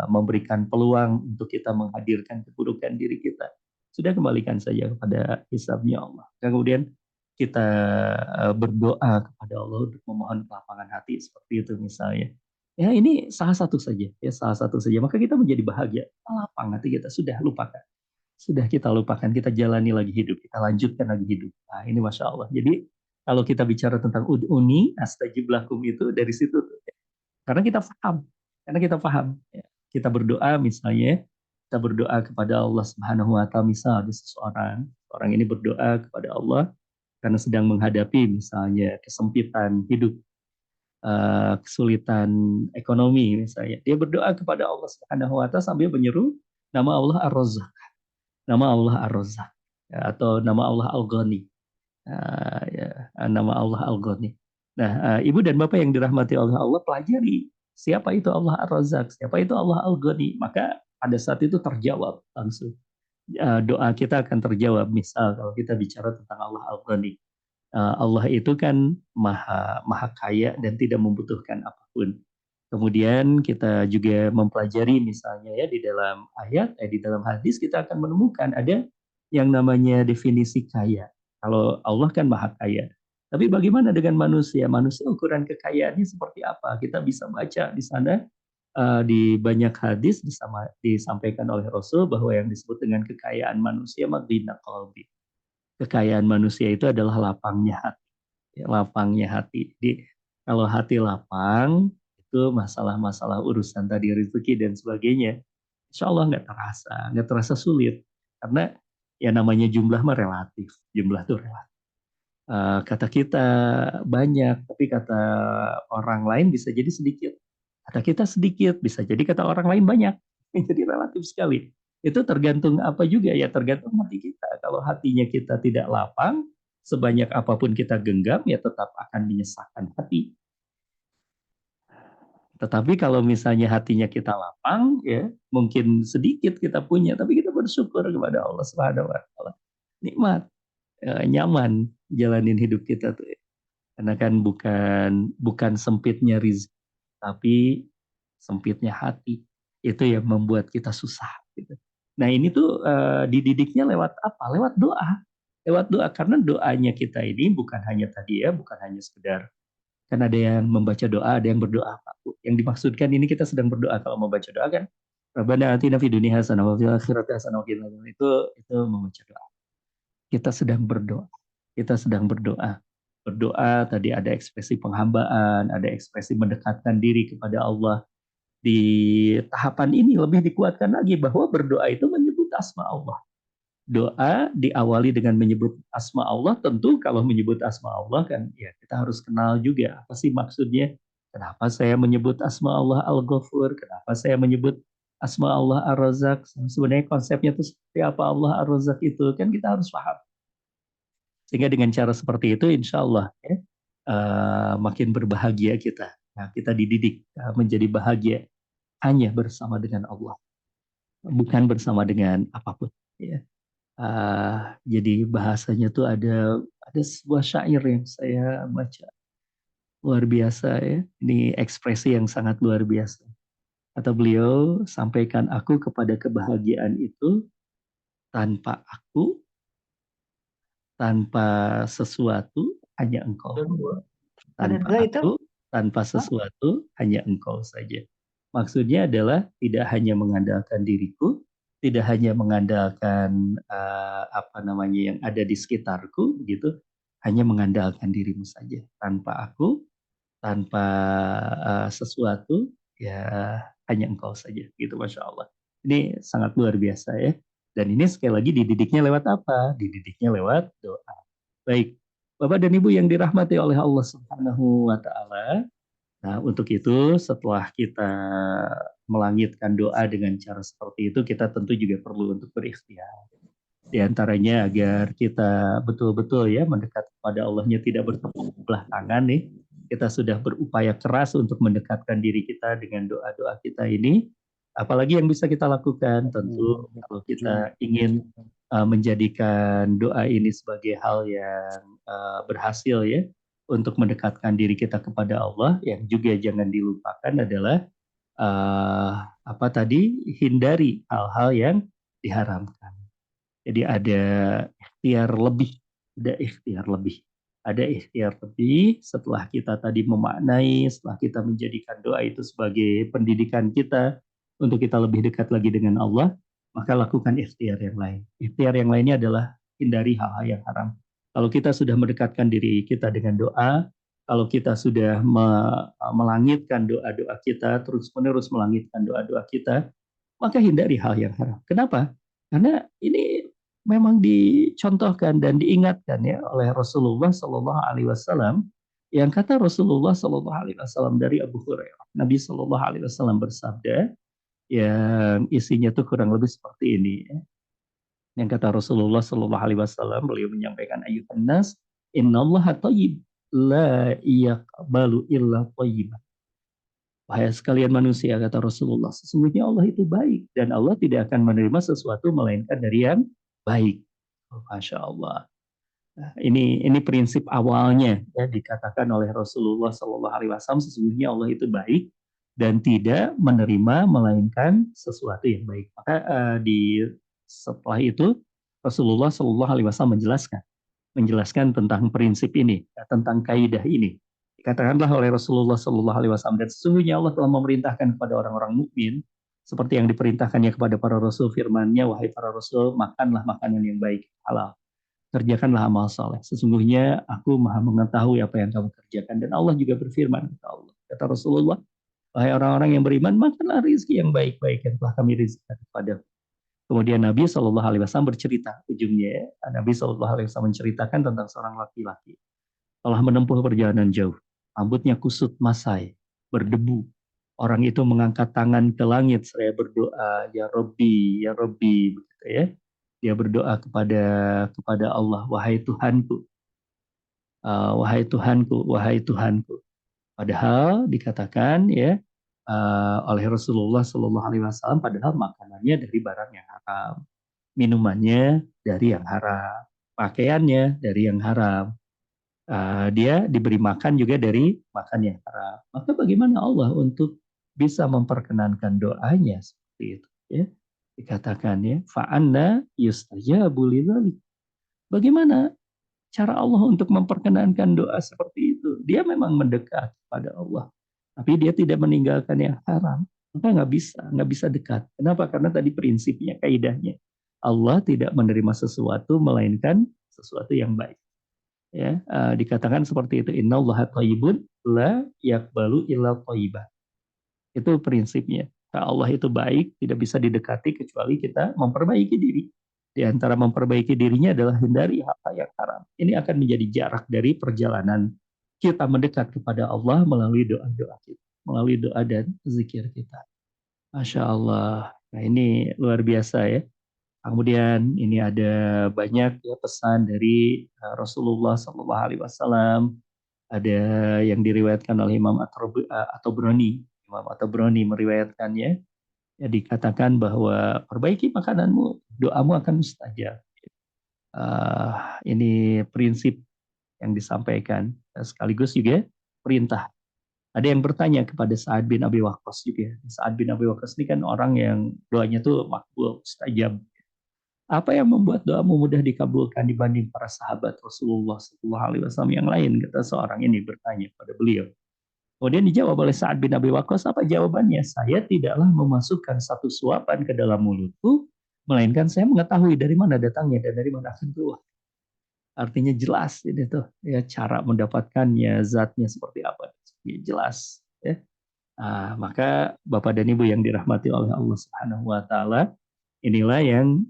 memberikan peluang untuk kita menghadirkan keburukan diri kita. Sudah, kembalikan saja kepada hisabnya Allah. Kemudian kita berdoa kepada Allah untuk memohon kelapangan hati seperti itu misalnya. Ya ini salah satu saja, ya salah satu saja. Maka kita menjadi bahagia. Lapang hati kita, sudah lupakan. Sudah kita lupakan, kita jalani lagi hidup, kita lanjutkan lagi hidup. Nah ini Masya Allah. Jadi kalau kita bicara tentang ud'uni astajib lakum itu dari situ. Karena kita paham, ya. Kita berdoa misalnya, kita berdoa kepada Allah Subhanahu wa taala, misal ada orang ini berdoa kepada Allah karena sedang menghadapi misalnya kesempitan hidup, kesulitan ekonomi misalnya. Dia berdoa kepada Allah Subhanahu wa taala sambil menyeru nama Allah Ar-Razzaq, nama Allah Ar-Razzaq, ya, atau nama Allah Al-Ghani. Nama Allah Al-Ghani. Nah, ibu dan bapak yang dirahmati oleh Allah, pelajari siapa itu Allah Ar-Razzaq, siapa itu Allah Al-Ghani. Maka pada saat itu terjawab langsung. Doa kita akan terjawab. Misal kalau kita bicara tentang Allah Al-Ghani, Allah itu kan maha kaya dan tidak membutuhkan apapun. Kemudian kita juga mempelajari misalnya ya di dalam ayat, di dalam hadis kita akan menemukan ada yang namanya definisi kaya. Kalau Allah kan maha kaya. Tapi bagaimana dengan manusia? Manusia ukuran kekayaannya seperti apa? Kita bisa baca di sana di banyak hadis disampaikan oleh Rasul bahwa yang disebut dengan kekayaan manusia madina qalbi. Kekayaan manusia itu adalah lapangnya hati. Ya, lapangnya hati. Jadi kalau hati lapang, itu masalah-masalah urusan tadi rezeki dan sebagainya, insya Allah nggak terasa sulit. Karena ya namanya jumlah mah relatif. Jumlah itu relatif. Kata kita banyak, tapi kata orang lain bisa jadi sedikit. Kata kita sedikit, bisa jadi kata orang lain banyak. Jadi relatif sekali. Itu tergantung apa juga ya, tergantung hati kita. Kalau hatinya kita tidak lapang, sebanyak apapun kita genggam, ya tetap akan menyesakkan hati. Tetapi kalau misalnya hatinya kita lapang, ya mungkin sedikit kita punya, tapi kita bersyukur kepada Allah Subhanahu Wa Taala. Nikmat, nyaman jalanin hidup kita tuh. Karena kan bukan sempitnya rezeki, tapi sempitnya hati. Itu yang membuat kita susah. Gitu. Nah ini tuh dididiknya lewat apa? Lewat doa. Lewat doa. Karena doanya kita ini bukan hanya tadi ya, bukan hanya sekedar. Kan ada yang membaca doa, ada yang berdoa. Yang dimaksudkan ini kita sedang berdoa. Kalau membaca doa kan, Rabbana atina fid dunya hasanah wa fil akhirati hasanah wa qina adzabannar. Itu membaca doa. Kita sedang berdoa. Kita sedang berdoa. Berdoa tadi ada ekspresi penghambaan, ada ekspresi mendekatkan diri kepada Allah. Di tahapan ini lebih dikuatkan lagi bahwa berdoa itu menyebut asma Allah. doa diawali dengan menyebut asma Allah. Tentu kalau menyebut asma Allah kan ya kita harus kenal juga apa sih maksudnya. Kenapa saya menyebut asma Allah Al-Ghafur? Kenapa saya menyebut asma Allah Ar-Razzaq? Sebenarnya konsepnya itu seperti apa Allah Ar-Razzaq itu kan kita harus paham. Sehingga dengan cara seperti itu insya Allah ya, makin berbahagia kita. Nah, kita dididik menjadi bahagia hanya bersama dengan Allah, bukan bersama dengan apapun. Ya. Jadi bahasanya tuh ada sebuah syair yang saya baca luar biasa ya. Ini ekspresi yang sangat luar biasa. Kata beliau, sampaikan aku kepada kebahagiaan itu tanpa aku, tanpa sesuatu, hanya engkau. Benar Tanpa nggak itu? aku, tanpa Hah? sesuatu, hanya engkau saja. Maksudnya adalah tidak hanya mengandalkan diriku, tidak hanya mengandalkan apa namanya yang ada di sekitarku, gitu, hanya mengandalkan dirimu saja. Tanpa aku, tanpa sesuatu, ya hanya engkau saja, gitu, masya Allah. Ini sangat luar biasa ya. Dan ini sekali lagi dididiknya lewat apa? Dididiknya lewat doa. Baik, Bapak dan Ibu yang dirahmati oleh Allah Subhanahu wa taala. Nah, untuk itu setelah kita melangitkan doa dengan cara seperti itu, kita tentu juga perlu untuk berikhtiar. Di antaranya agar kita betul-betul ya mendekat kepada Allahnya tidak bertepuk sebelah tangan nih. Kita sudah berupaya keras untuk mendekatkan diri kita dengan doa-doa kita ini. Apalagi yang bisa kita lakukan tentu kalau kita ingin menjadikan doa ini sebagai hal yang berhasil ya untuk mendekatkan diri kita kepada Allah, yang juga jangan dilupakan adalah apa tadi, hindari hal-hal yang diharamkan. Jadi ada ikhtiar lebih, ada ikhtiar lebih. Ada ikhtiar lebih setelah kita tadi memaknai, setelah kita menjadikan doa itu sebagai pendidikan kita untuk kita lebih dekat lagi dengan Allah, maka lakukan ikhtiar yang lain. Ikhtiar yang lainnya adalah hindari hal-hal yang haram. Kalau kita sudah mendekatkan diri kita dengan doa, kalau kita sudah melangitkan doa-doa kita, terus-menerus melangitkan doa-doa kita, maka hindari hal yang haram. Kenapa? Karena ini memang dicontohkan dan diingatkan ya oleh Rasulullah Shallallahu Alaihi Wasallam, yang kata Rasulullah Shallallahu Alaihi Wasallam dari Abu Hurairah, Nabi Shallallahu Alaihi Wasallam bersabda yang isinya tuh kurang lebih seperti ini ya. Yang kata Rasulullah Shallallahu Alaihi Wasallam, beliau menyampaikan ayat nas, Innallaha thayyib la yaqbalu illa thayyiban. Wahai sekalian manusia, kata Rasulullah, sesungguhnya Allah itu baik dan Allah tidak akan menerima sesuatu melainkan dari yang baik. Oh, Masya Allah. Nah, ini prinsip awalnya ya dikatakan oleh Rasulullah Shallallahu Alaihi Wasallam, sesungguhnya Allah itu baik dan tidak menerima melainkan sesuatu yang baik. Maka setelah itu Rasulullah Shallallahu Alaihi Wasallam menjelaskan tentang prinsip ini, tentang kaidah ini. Dikatakanlah oleh Rasulullah Shallallahu Alaihi Wasallam, dan sesungguhnya Allah telah memerintahkan kepada orang-orang mukmin seperti yang diperintahkannya kepada para rasul, firman-Nya, wahai para rasul, makanlah makanan yang baik, halal, kerjakanlah amal soleh. Sesungguhnya aku maha mengetahui apa yang kamu kerjakan. Dan Allah juga berfirman, kata Allah, kata Rasulullah, wahai orang-orang yang beriman, makanlah rezeki yang baik-baik yang telah kami rizkikan kepada. Kemudian Nabi Shallallahu Alaihi Wasallam bercerita, ujungnya Nabi Shallallahu Alaihi Wasallam menceritakan tentang seorang laki-laki telah menempuh perjalanan jauh, rambutnya kusut masai, berdebu. Orang itu mengangkat tangan ke langit, saya berdoa, ya Robbi, begitu ya. Dia berdoa kepada Allah, wahai Tuhanku, wahai Tuhanku, wahai Tuhanku. Padahal dikatakan ya oleh Rasulullah Shallallahu Alaihi Wasallam, padahal makanannya dari barang yang haram, minumannya dari yang haram, pakaiannya dari yang haram. Dia diberi makan juga dari makan yang haram. Maka bagaimana Allah untuk bisa memperkenankan doanya seperti itu? Ya, dikatakan ya, fa'anna yustajabu lidzalik. Bagaimana cara Allah untuk memperkenankan doa seperti itu? Dia memang mendekat pada Allah, tapi dia tidak meninggalkan yang haram. Maka nggak bisa dekat. Kenapa? Karena tadi prinsipnya, kaidahnya, Allah tidak menerima sesuatu melainkan sesuatu yang baik. Ya, dikatakan seperti itu, innallaha thayyibun la yaqbalu illa thayyiban. Itu prinsipnya. Allah itu baik, tidak bisa didekati kecuali kita memperbaiki diri. Di antara memperbaiki dirinya adalah hindari hal-hal yang haram. Ini akan menjadi jarak dari perjalanan kita mendekat kepada Allah melalui doa-doa kita, melalui doa dan zikir kita. Masya Allah. Nah ini luar biasa ya. Kemudian ini ada banyak ya pesan dari Rasulullah SAW. Ada yang diriwayatkan oleh Imam At-Tabrani. Imam At-Tabrani meriwayatkannya. Ya, dikatakan bahwa perbaiki makananmu, doamu akan mustajab. Ini prinsip yang disampaikan. Sekaligus juga perintah. Ada yang bertanya kepada Sa'ad bin Abi Waqqas juga. Sa'ad bin Abi Waqqas ini kan orang yang doanya tuh makbul, mustajab. Apa yang membuat doamu mudah dikabulkan dibanding para sahabat Rasulullah SAW yang lain? Kata seorang ini bertanya kepada beliau. Kemudian dijawab oleh Sa'ad bin Abi Waqqas, apa jawabannya? Saya tidaklah memasukkan satu suapan ke dalam mulutku, melainkan saya mengetahui dari mana datangnya dan dari mana akan keluar. Artinya jelas ini tuh ya cara mendapatkannya, zatnya seperti apa. Ya, jelas ya. Maka Bapak dan Ibu yang dirahmati oleh Allah Subhanahu wa taala, inilah yang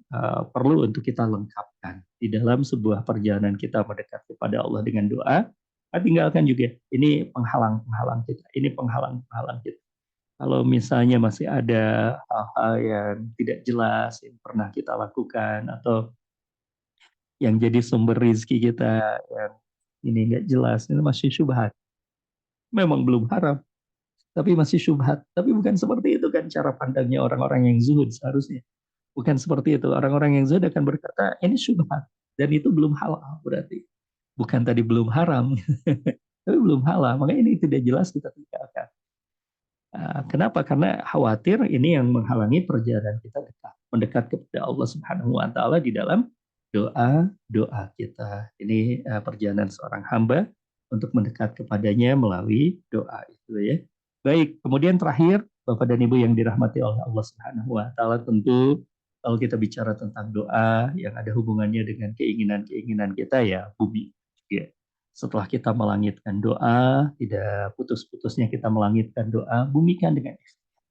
perlu untuk kita lengkapkan di dalam sebuah perjalanan kita mendekat kepada Allah dengan doa. Tinggalkan juga ini penghalang-penghalang kita, ini penghalang-penghalang kita. Kalau misalnya masih ada hal-hal yang tidak jelas yang pernah kita lakukan atau yang jadi sumber rizki kita yang ini nggak jelas, ini masih syubhat. Memang belum haram, tapi masih syubhat. Tapi bukan seperti itu kan cara pandangnya orang-orang yang zuhud seharusnya. Bukan seperti itu. Orang-orang yang zuhud akan berkata, ini syubhat. Dan itu belum halal berarti. Bukan tadi belum haram, tapi belum halal. Makanya ini tidak jelas kita tinggalkan. Kenapa? Karena khawatir ini yang menghalangi perjalanan kita dekat, mendekat kepada Allah Subhanahu wa taala di dalam doa-doa kita. Ini perjalanan seorang hamba untuk mendekat kepadanya melalui doa itu ya. Baik, kemudian terakhir Bapak dan Ibu yang dirahmati oleh Allah Subhanahu wa taala, tentu kalau kita bicara tentang doa yang ada hubungannya dengan keinginan-keinginan kita ya bumi. Ya. Setelah kita melangitkan doa, tidak putus-putusnya kita melangitkan doa, bumikan dengan ikhtiar.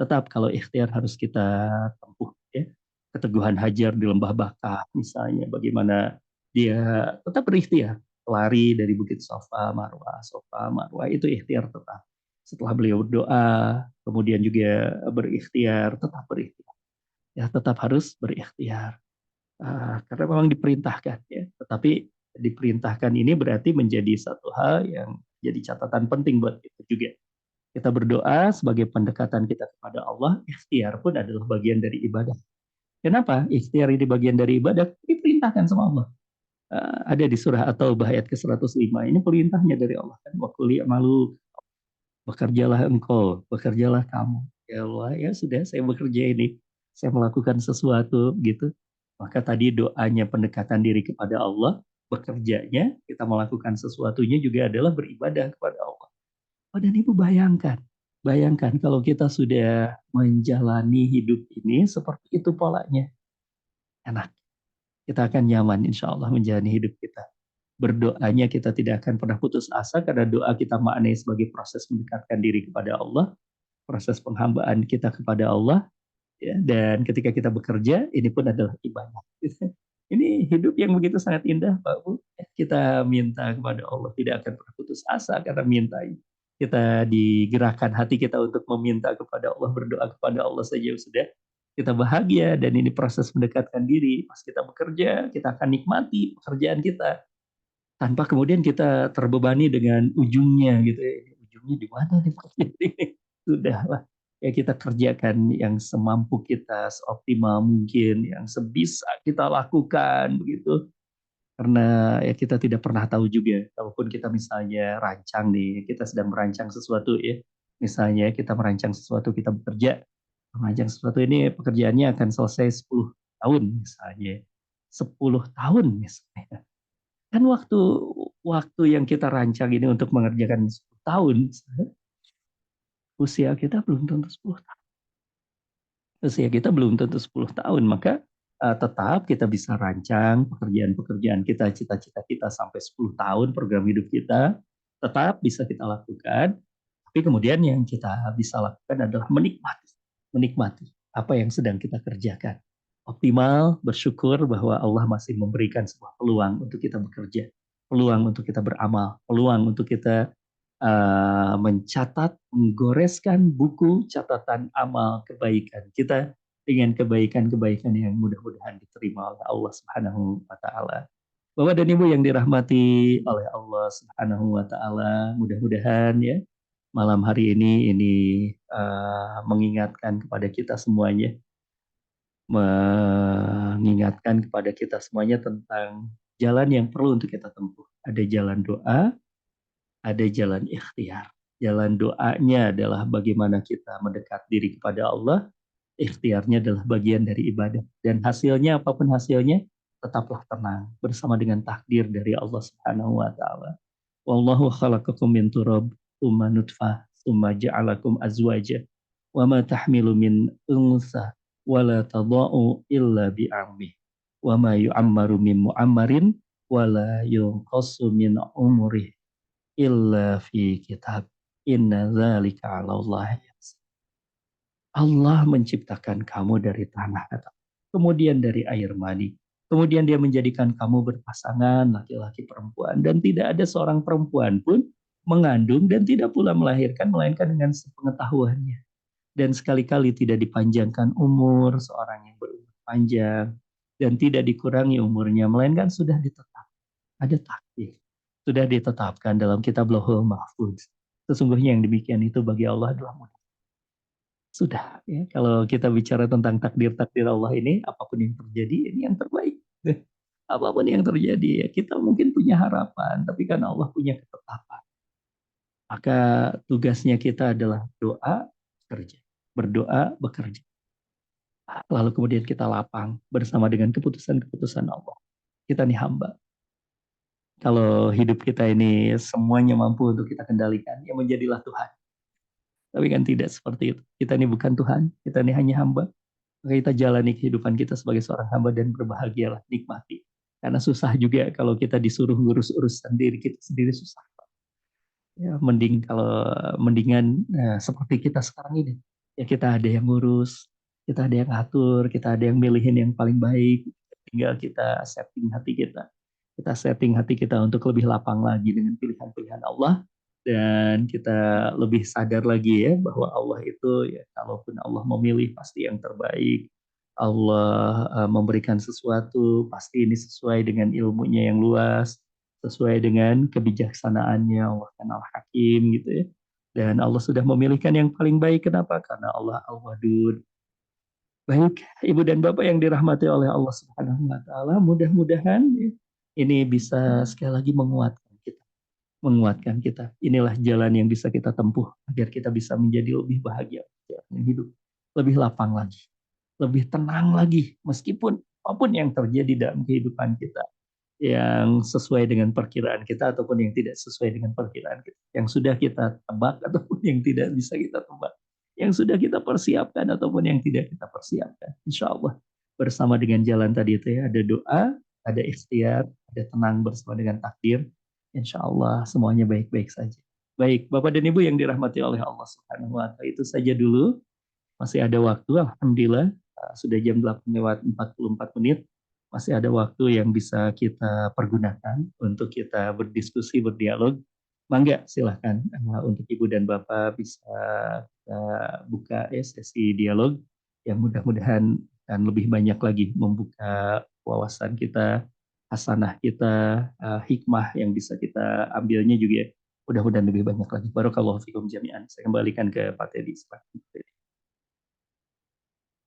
Tetap kalau ikhtiar harus kita tempuh ya. Keteguhan Hajar di Lembah Bakah misalnya, bagaimana dia tetap berikhtiar, lari dari Bukit Sofa Marwah itu ikhtiar tetap. Setelah beliau berdoa, kemudian juga berikhtiar, tetap berikhtiar. Ya, tetap harus berikhtiar. Karena memang diperintahkan ya. Tetapi diperintahkan ini berarti menjadi satu hal yang jadi catatan penting buat kita juga. Kita berdoa sebagai pendekatan kita kepada Allah, ikhtiar pun adalah bagian dari ibadah. Kenapa? Ikhtiar ini bagian dari ibadah, diperintahkan sama Allah. Ada di surah At-Taubah ayat ke-105. Ini perintahnya dari Allah kan. Wa qul i'malu, bekerjalah engkau, bekerjalah kamu. Ya Allah, ya sudah saya bekerja ini. Saya melakukan sesuatu gitu. Maka tadi doanya pendekatan diri kepada Allah, bekerjanya, kita melakukan sesuatunya juga adalah beribadah kepada Allah. Oh, dan Ibu bayangkan, bayangkan kalau kita sudah menjalani hidup ini seperti itu polanya. Enak, kita akan nyaman insya Allah menjalani hidup kita. Berdoanya kita tidak akan pernah putus asa karena doa kita maknai sebagai proses mendekatkan diri kepada Allah, proses penghambaan kita kepada Allah, ya, dan ketika kita bekerja ini pun adalah ibadah. Ini hidup yang begitu sangat indah, Pak Bu. Kita minta kepada Allah tidak akan pernah putus asa karena minta. Kita digerakkan hati kita untuk meminta kepada Allah, berdoa kepada Allah saja sudah. Kita bahagia dan ini proses mendekatkan diri. Pas kita bekerja, kita akan nikmati pekerjaan kita tanpa kemudian kita terbebani dengan ujungnya gitu ya. Ujungnya di mana nih pekerjaan ini? Sudahlah ya kita kerjakan yang semampu kita, seoptimal mungkin, yang sebisa kita lakukan begitu. Karena ya kita tidak pernah tahu juga, kalaupun kita misalnya rancang nih, kita sedang merancang sesuatu ya. Misalnya kita merancang sesuatu, kita bekerja, merancang sesuatu ini pekerjaannya akan selesai 10 tahun misalnya. 10 tahun misalnya. Kan waktu waktu yang kita rancang ini untuk mengerjakan 10 tahun, usia kita belum tentu 10 tahun. Usia kita belum tentu 10 tahun, maka tetap kita bisa rancang pekerjaan-pekerjaan kita, cita-cita kita sampai 10 tahun program hidup kita, tetap bisa kita lakukan. Tapi kemudian yang kita bisa lakukan adalah menikmati apa yang sedang kita kerjakan. optimal, bersyukur bahwa Allah masih memberikan sebuah peluang untuk kita bekerja, peluang untuk kita beramal, peluang untuk kita mencatat, menggoreskan buku catatan amal kebaikan kita dengan kebaikan-kebaikan yang mudah-mudahan diterima oleh Allah Subhanahu wa taala. Bapak dan Ibu yang dirahmati oleh Allah Subhanahu wa taala, mudah-mudahan ya malam hari ini mengingatkan kepada kita semuanya, mengingatkan kepada kita semuanya tentang jalan yang perlu untuk kita tempuh. Ada jalan doa, ada jalan ikhtiar. Jalan doanya adalah bagaimana kita mendekat diri kepada Allah, ikhtiarnya adalah bagian dari ibadah. Dan hasilnya, apapun hasilnya, tetaplah tenang bersama dengan takdir dari Allah Subhanahu wa taala. Wallahu khalaqakum min turab, tsumma nutfah, tsumma ja'alakum azwaja. Wa ma tahmilu min unsa wa la tadau illa bi'amih. Wa ma yu'ammaru min mu'ammarin wa la yunqasu min umrih illa fi kitab. Inna dzalika 'ala Allah yasir. Allah menciptakan kamu dari tanah, kata. Kemudian dari air mani. Kemudian dia menjadikan kamu berpasangan laki-laki perempuan. Dan tidak ada seorang perempuan pun mengandung dan tidak pula melahirkan, melainkan dengan sepengetahuannya. Dan sekali-kali tidak dipanjangkan umur seorang yang berumur panjang. Dan tidak dikurangi umurnya, melainkan sudah ditetapkan. Ada takdir. Sudah ditetapkan dalam kitab Lauhul Mahfuz. Sesungguhnya yang demikian itu bagi Allah adalah mudah. Sudah, ya. Kalau kita bicara tentang takdir-takdir Allah ini, apapun yang terjadi, ini yang terbaik. Apapun yang terjadi, ya, kita mungkin punya harapan, tapi kan Allah punya ketetapan. Maka tugasnya kita adalah doa, bekerja. Berdoa, bekerja. Lalu kemudian kita lapang bersama dengan keputusan-keputusan Allah. Kita nih hamba. Kalau hidup kita ini semuanya mampu untuk kita kendalikan, ya menjadilah Tuhan. Tapi kan tidak seperti itu. Kita ini bukan Tuhan, kita ini hanya hamba. Maka kita jalani kehidupan kita sebagai seorang hamba dan berbahagialah, nikmati. Karena susah juga kalau kita disuruh ngurus-urus sendiri, kita sendiri susah. Ya, mendingan seperti kita sekarang ini. Ya kita ada yang ngurus, kita ada yang ngatur, kita ada yang milihin yang paling baik. Tinggal kita setting hati kita. Kita setting hati kita untuk lebih lapang lagi dengan pilihan-pilihan Allah. Dan kita lebih sadar lagi ya bahwa Allah itu ya kalaupun Allah memilih pasti yang terbaik. Allah memberikan sesuatu pasti ini sesuai dengan ilmunya yang luas, sesuai dengan kebijaksanaannya. Allah kan Al-Hakim gitu ya. Dan Allah sudah memilihkan yang paling baik. Kenapa? Karena Allah Al-Wadud. Baik, Ibu dan Bapak yang dirahmati oleh Allah Subhanahu wa taala, mudah-mudahan ya, ini bisa sekali lagi menguatkan kita. Menguatkan kita. Inilah jalan yang bisa kita tempuh agar kita bisa menjadi lebih bahagia dalam hidup, lebih lapang lagi, lebih tenang lagi meskipun apapun yang terjadi dalam kehidupan kita yang sesuai dengan perkiraan kita ataupun yang tidak sesuai dengan perkiraan kita, yang sudah kita tebak ataupun yang tidak bisa kita tebak, yang sudah kita persiapkan ataupun yang tidak kita persiapkan. Insya Allah bersama dengan jalan tadi itu ya, ada doa, ada ikhtiar, ada tenang bersama dengan takdir. Insya Allah semuanya baik-baik saja. Baik, Bapak dan Ibu yang dirahmati oleh Allah Subhanahu wa taala, itu saja dulu. Masih ada waktu, alhamdulillah. Sudah jam 8 lewat 44 menit. Masih ada waktu yang bisa kita pergunakan untuk kita berdiskusi, berdialog. Mangga, silahkan untuk Ibu dan Bapak bisa kita buka sesi dialog yang mudah-mudahan akan lebih banyak lagi membuka wawasan kita, hasanah kita, hikmah yang bisa kita ambilnya juga mudah-mudahan lebih banyak lagi. Barakallahu fikum jami'an. Saya kembalikan ke Pak Teddy.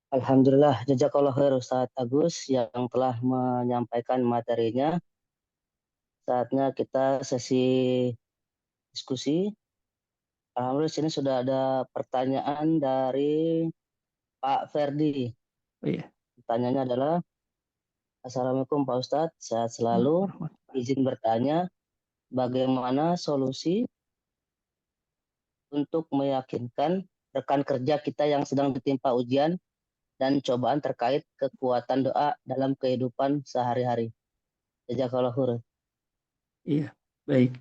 Alhamdulillah, jazakallah khair Ustaz Agus yang telah menyampaikan materinya. Saatnya kita sesi diskusi. Alhamdulillah sini sudah ada pertanyaan dari Pak Ferdi. Oh iya. Pertanyaannya adalah, Assalamualaikum Pak Ustadz, sehat selalu. Izin bertanya, bagaimana solusi untuk meyakinkan rekan kerja kita yang sedang ditimpa ujian dan cobaan terkait kekuatan doa dalam kehidupan sehari-hari? Jazakallah khair. Iya, baik.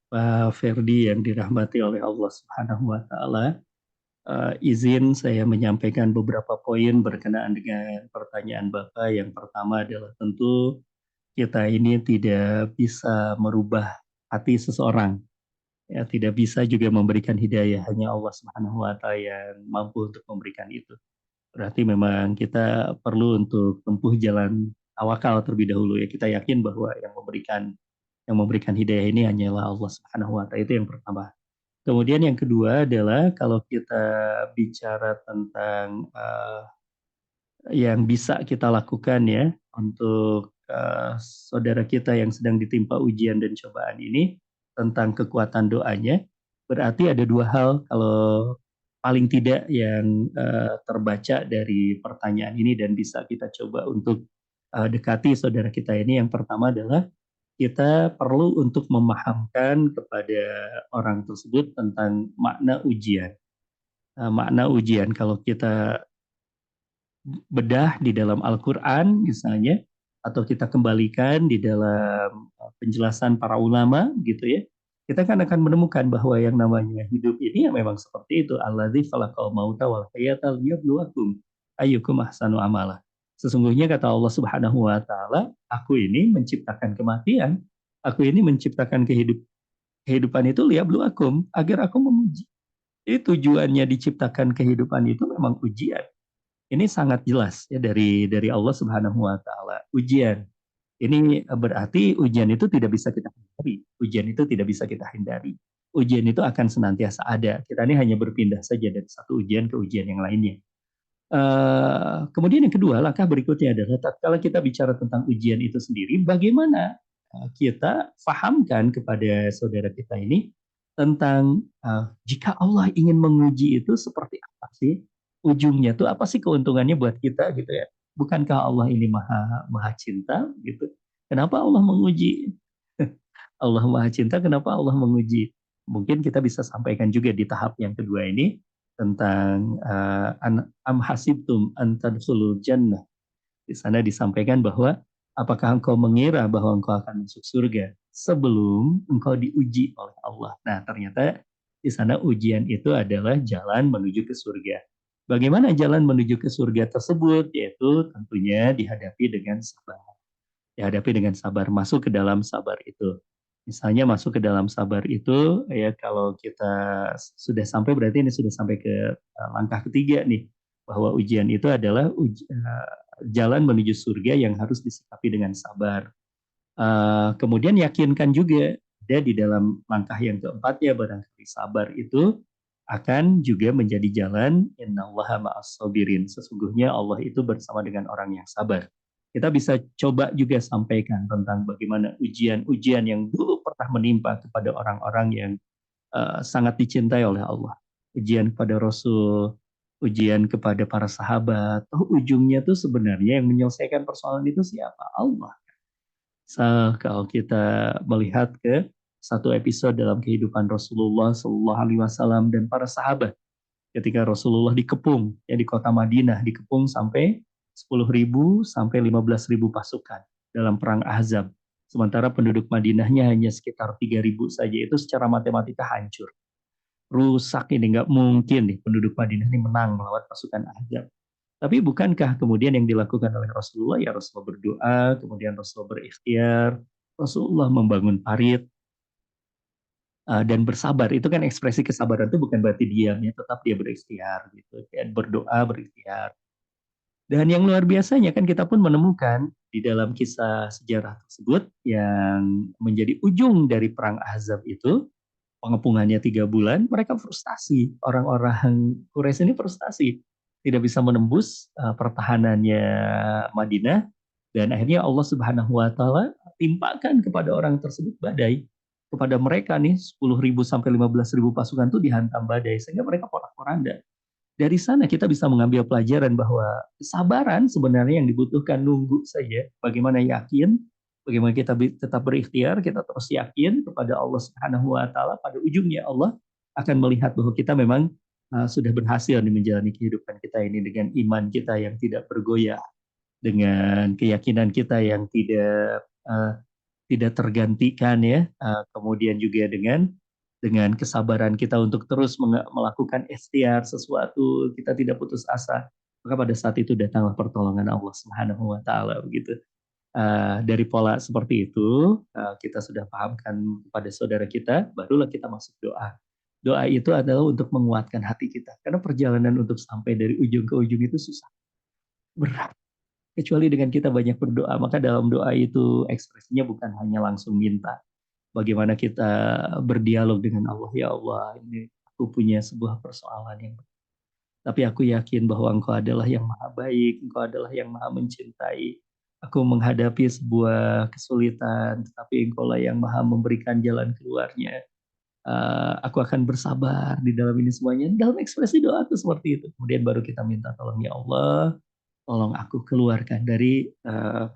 Pak Ferdi yang dirahmati oleh Allah Subhanahu wa taala. izin saya menyampaikan beberapa poin berkenaan dengan pertanyaan Bapak. Yang pertama adalah tentu kita ini tidak bisa merubah hati seseorang. Ya, tidak bisa juga memberikan hidayah, hanya Allah Subhanahu wa Ta'ala yang mampu untuk memberikan itu. Berarti memang kita perlu untuk tempuh jalan tawakal terlebih dahulu ya. Kita yakin bahwa yang memberikan hidayah ini hanyalah Allah Subhanahu wa Ta'ala. Itu yang pertama. Kemudian yang kedua adalah kalau kita bicara tentang yang bisa kita lakukan ya untuk saudara kita yang sedang ditimpa ujian dan cobaan ini tentang kekuatan doanya, berarti ada dua hal kalau paling tidak yang terbaca dari pertanyaan ini dan bisa kita coba untuk dekati saudara kita ini. Yang pertama adalah kita perlu untuk memahamkan kepada orang tersebut tentang makna ujian. Makna ujian kalau kita bedah di dalam Al-Quran misalnya, atau kita kembalikan di dalam penjelasan para ulama gitu ya, kita kan akan menemukan bahwa yang namanya hidup ini ya memang seperti itu. Alladzi khalaqal mauta wal hayata liyabluwakum ayyukum ahsanu amala. Sesungguhnya kata Allah Subhanahu wa taala, aku ini menciptakan kematian, aku ini menciptakan kehidupan itu liyabluwakum, agar aku memuji. Itu tujuannya diciptakan kehidupan itu memang ujian. Ini sangat jelas ya dari Allah Subhanahu wa taala. Ujian. Ini berarti ujian itu tidak bisa kita hindari. Ujian itu tidak bisa kita hindari. Ujian itu akan senantiasa ada. Kita ini hanya berpindah saja dari satu ujian ke ujian yang lainnya. Kemudian yang kedua, langkah berikutnya adalah tatkala kita bicara tentang ujian itu sendiri, bagaimana kita fahamkan kepada saudara kita ini tentang jika Allah ingin menguji itu seperti apa sih ujungnya tuh, apa sih keuntungannya buat kita gitu ya? Bukankah Allah ini maha maha cinta gitu? Kenapa Allah menguji? Allah maha cinta, kenapa Allah menguji? Mungkin kita bisa sampaikan juga di tahap yang kedua ini tentang am hasibtum an tadkhulul jannah. Di sana disampaikan bahwa apakah engkau mengira bahwa engkau akan masuk surga sebelum engkau diuji oleh Allah. Nah, ternyata di sana ujian itu adalah jalan menuju ke surga. Bagaimana jalan menuju ke surga tersebut? Yaitu tentunya dihadapi dengan sabar. Dihadapi dengan sabar, masuk ke dalam sabar itu. Misalnya masuk ke dalam sabar itu, ya kalau kita sudah sampai, berarti ini sudah sampai ke langkah ketiga nih, bahwa ujian itu adalah jalan menuju surga yang harus disikapi dengan sabar. Kemudian yakinkan juga ada di dalam langkah yang keempat ya, barangkali sabar itu akan juga menjadi jalan innallaha ma'as sabirin. Sesungguhnya Allah itu bersama dengan orang yang sabar. Kita bisa coba juga sampaikan tentang bagaimana ujian-ujian yang dulu pernah menimpa kepada orang-orang yang sangat dicintai oleh Allah. Ujian kepada Rasul, ujian kepada para sahabat. Oh, ujungnya tuh sebenarnya yang menyelesaikan persoalan itu siapa? Allah. Kalau kita melihat ke satu episode dalam kehidupan Rasulullah Shallallahu Alaihi Wasallam dan para sahabat, ketika Rasulullah dikepung ya di kota Madinah, dikepung sampai 10.000 sampai 15.000 pasukan dalam perang Ahzab. Sementara penduduk Madinahnya hanya sekitar 3.000 saja, itu secara matematika hancur. Rusak ini, nggak mungkin nih penduduk Madinah ini menang melawan pasukan Ahzab. Tapi bukankah kemudian yang dilakukan oleh Rasulullah, ya Rasulullah berdoa, kemudian Rasulullah berikhtiar, Rasulullah membangun parit, dan bersabar. Itu kan ekspresi kesabaran itu bukan berarti diam ya, tetap dia berikhtiar gitu, dan berdoa, berikhtiar. Dan yang luar biasanya kan kita pun menemukan di dalam kisah sejarah tersebut yang menjadi ujung dari perang Ahzab itu, pengepungannya 3 bulan, mereka frustasi. Orang-orang Quraisy ini frustasi. Tidak bisa menembus pertahanannya Madinah. Dan akhirnya Allah Subhanahu wa Ta'ala timpakan kepada orang tersebut badai. Kepada mereka nih 10.000 sampai 15.000 pasukan itu dihantam badai. Sehingga mereka porak-poranda. Dari sana kita bisa mengambil pelajaran bahwa kesabaran sebenarnya yang dibutuhkan, nunggu saja. Bagaimana yakin, bagaimana kita tetap berikhtiar, kita terus yakin kepada Allah Subhanahu wa Ta'ala. Pada ujungnya Allah akan melihat bahwa kita memang sudah berhasil menjalani kehidupan kita ini dengan iman kita yang tidak bergoyah, dengan keyakinan kita yang tidak tergantikan ya, kemudian juga dengan dengan kesabaran kita untuk terus melakukan ikhtiar sesuatu, kita tidak putus asa, maka pada saat itu datanglah pertolongan Allah Subhanahu wa taala begitu. Dari pola seperti itu, kita sudah pahamkan kepada saudara kita, barulah kita masuk doa. Doa itu adalah untuk menguatkan hati kita, karena perjalanan untuk sampai dari ujung ke ujung itu susah, berat. Kecuali dengan kita banyak berdoa, maka dalam doa itu ekspresinya bukan hanya langsung minta. Bagaimana kita berdialog dengan Allah, ya Allah, ini aku punya sebuah persoalan yang, tapi aku yakin bahwa Engkau adalah yang maha baik, Engkau adalah yang maha mencintai. Aku menghadapi sebuah kesulitan, tetapi Engkau lah yang maha memberikan jalan keluarnya. Aku akan bersabar di dalam ini semuanya. Dalam ekspresi doa itu seperti itu. Kemudian baru kita minta tolong, ya Allah, tolong aku keluarkan dari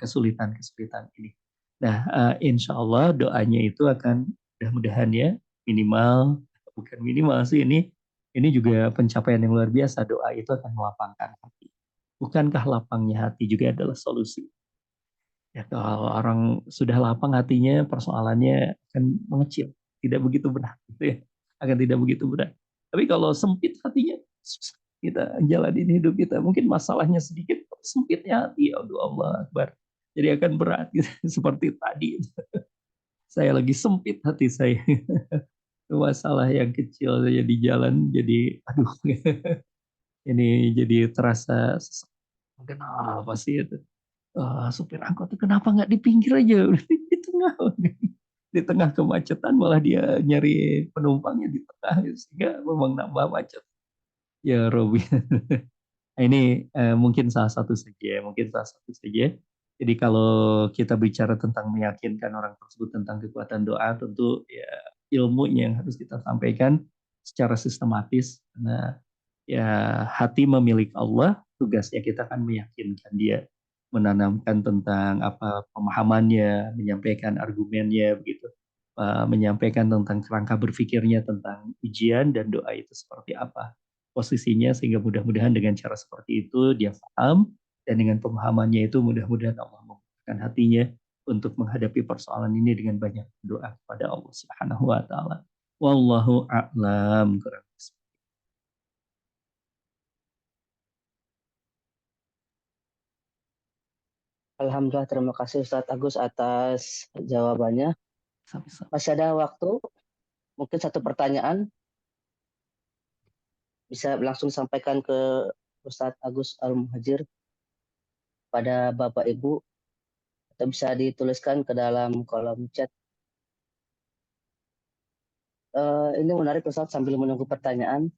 kesulitan-kesulitan ini. Nah, insya Allah doanya itu akan mudah-mudahan ya minimal, bukan minimal sih ini juga pencapaian yang luar biasa. Doa itu akan melapangkan hati. Bukankah lapangnya hati juga adalah solusi? Ya, kalau orang sudah lapang hatinya, persoalannya akan mengecil, tidak begitu berat, gitu ya. Akan tidak begitu berat. Tapi kalau sempit hatinya, susah kita jalanin hidup kita. Mungkin masalahnya sedikit, sempitnya hati, ya Allah Akbar. Jadi akan berat, gitu. Seperti tadi. Saya lagi sempit hati saya. Masalah yang kecil saja di jalan, jadi aduh, ini jadi terasa sesak. Kenapa sih itu? Supir angkot itu kenapa nggak di pinggir aja, di tengah, di tengah kemacetan malah dia nyari penumpangnya di tengah, sehingga memang nambah macet. Ya Robi, ini mungkin salah satu saja, mungkin salah satu saja. Jadi kalau kita bicara tentang meyakinkan orang tersebut tentang kekuatan doa, tentu ya ilmu yang harus kita sampaikan secara sistematis. Karena ya hati memilik Allah, tugasnya kita akan meyakinkan dia, menanamkan tentang apa pemahamannya, menyampaikan argumennya begitu, menyampaikan tentang kerangka berpikirnya tentang ujian dan doa itu seperti apa posisinya, sehingga mudah-mudahan dengan cara seperti itu dia paham, dan dengan pemahamannya itu mudah-mudahan Allah membukakan hatinya untuk menghadapi persoalan ini dengan banyak doa kepada Allah Subhanahu wa taala. Wallahu a'lam. Alhamdulillah, terima kasih Ustadz Agus atas jawabannya. Sama-sama. Masih ada waktu, mungkin satu pertanyaan bisa langsung sampaikan ke Ustadz Agus Al-Muhajir pada Bapak Ibu, atau bisa dituliskan ke dalam kolom chat. Ini menarik Ustadz, sambil menunggu pertanyaan.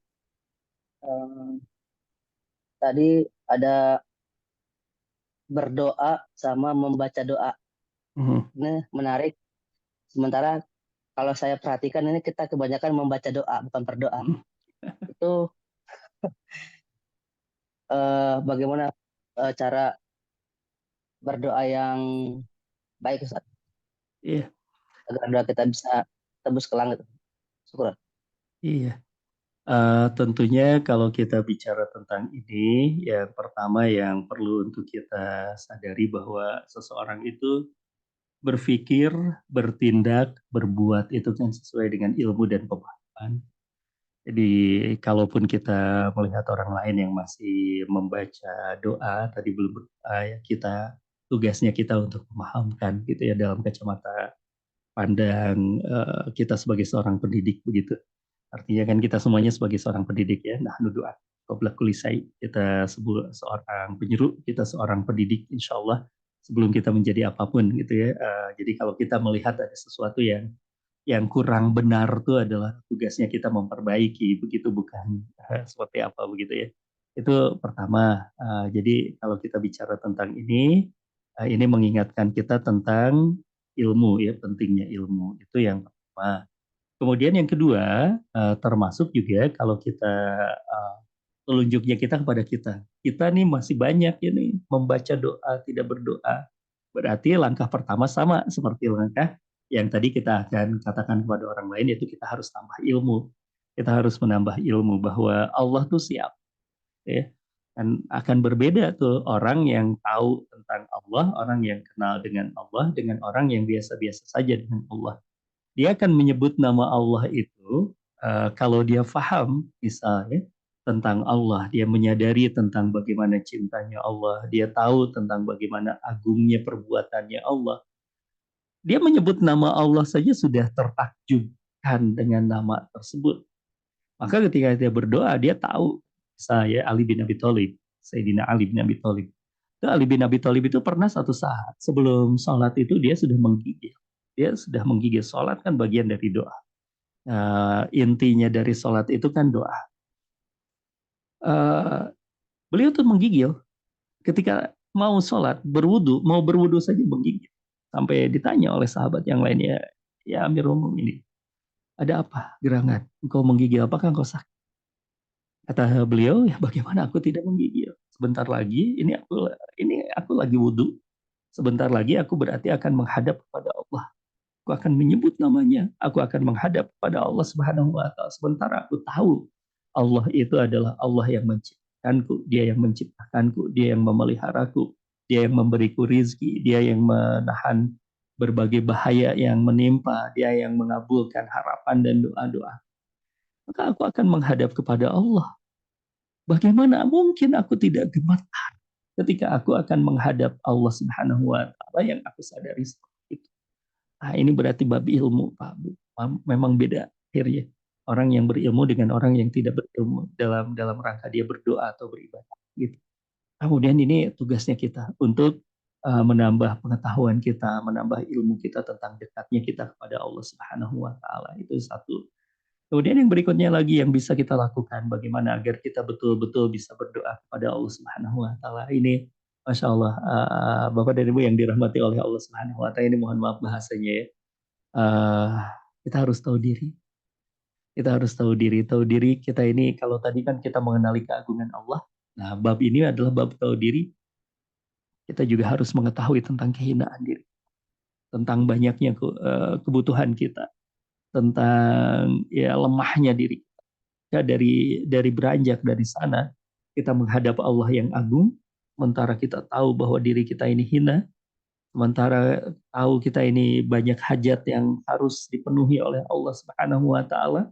Tadi ada berdoa sama membaca doa. Ini menarik. Sementara kalau saya perhatikan ini kita kebanyakan membaca doa, bukan berdoa. Itu bagaimana cara berdoa yang baik Ustaz, Iya, agar doa kita bisa tembus ke langit. Syukur. iya. Tentunya kalau kita bicara tentang ini, yang pertama yang perlu untuk kita sadari bahwa seseorang itu berpikir, bertindak, berbuat itu kan sesuai dengan ilmu dan pemahaman. Jadi kalaupun kita melihat orang lain yang masih membaca doa, tadi belum berdoa ya, tugasnya kita untuk memahamkan gitu ya dalam kacamata pandang kita sebagai seorang pendidik begitu. Artinya kan kita semuanya sebagai seorang pendidik ya. Nah, doa qabla kulli syai. Kita seorang penyeru, kita seorang pendidik insya Allah sebelum kita menjadi apapun gitu ya. Jadi kalau kita melihat ada sesuatu yang kurang benar tuh adalah tugasnya kita memperbaiki, begitu bukan seperti apa begitu ya. Itu pertama. Jadi kalau kita bicara tentang ini mengingatkan kita tentang ilmu ya, pentingnya ilmu. Itu yang pertama. Kemudian yang kedua, termasuk juga kalau kita telunjuknya kita kepada kita. Kita nih masih banyak ini membaca doa, tidak berdoa. Berarti langkah pertama sama seperti langkah yang tadi kita akan katakan kepada orang lain, yaitu kita harus tambah ilmu. Kita harus menambah ilmu bahwa Allah tuh siap. Ya. Dan akan berbeda tuh orang yang tahu tentang Allah, orang yang kenal dengan Allah, dengan orang yang biasa-biasa saja dengan Allah. dia akan menyebut nama Allah itu kalau dia faham misalnya tentang Allah, dia menyadari tentang bagaimana cintanya Allah, dia tahu tentang bagaimana agungnya perbuatannya Allah. Dia menyebut nama Allah saja sudah tertakjubkan dengan nama tersebut. Maka ketika dia berdoa, dia tahu saya Ali bin Abi Thalib, Sayyidina Ali bin Abi Thalib. Ali bin Abi Thalib itu pernah satu saat sebelum sholat itu dia sudah menggigil. Dia sudah menggigil. Sholat kan bagian dari doa. Intinya dari sholat itu kan doa. Beliau tuh menggigil ketika mau sholat, mau berwudu saja menggigil. Sampai ditanya oleh sahabat yang lainnya, ya Amirul Mukminin, ada apa gerangan? Engkau menggigil, apakah engkau sakit? Kata beliau, ya bagaimana aku tidak menggigil? Sebentar lagi, ini aku lagi wudhu. Sebentar lagi aku berarti akan menghadap kepada Allah. Aku akan menyebut namanya. Aku akan menghadap kepada Allah Subhanahu wa Ta'ala. Sementara aku tahu Allah itu adalah Allah yang menciptakanku, Dia yang menciptakanku, Dia yang memeliharaku, Dia yang memberiku rizki, Dia yang menahan berbagai bahaya yang menimpa, Dia yang mengabulkan harapan dan doa-doa. Maka aku akan menghadap kepada Allah. Bagaimana mungkin aku tidak gemetar ketika aku akan menghadap Allah Subhanahu wa Ta'ala yang aku sadari seperti itu. Nah, ini berarti bab ilmu, Pak. Memang beda akhirnya. Orang yang berilmu dengan orang yang tidak berilmu dalam rangka dia berdoa atau beribadah. Gitu. Kemudian ini tugasnya kita untuk menambah pengetahuan kita, menambah ilmu kita tentang dekatnya kita kepada Allah Subhanahu wa Ta'ala. Itu satu. Kemudian yang berikutnya lagi yang bisa kita lakukan, bagaimana agar kita betul-betul bisa berdoa kepada Allah Subhanahu wa Ta'ala. Ini, Masya Allah, Bapak dan Ibu yang dirahmati oleh Allah Subhanahu wa Ta'ala, ini mohon maaf bahasanya ya. Kita harus tahu diri. Kita harus tahu diri. Tahu diri kita ini, kalau tadi kan kita mengenali keagungan Allah. Nah, bab ini adalah bab tahu diri. Kita juga harus mengetahui tentang kehinaan diri. Tentang banyaknya kebutuhan kita. Tentang ya lemahnya diri. Ya, dari beranjak dari sana kita menghadap Allah yang agung, sementara kita tahu bahwa diri kita ini hina, sementara tahu kita ini banyak hajat yang harus dipenuhi oleh Allah Subhanahu wa Ta'ala,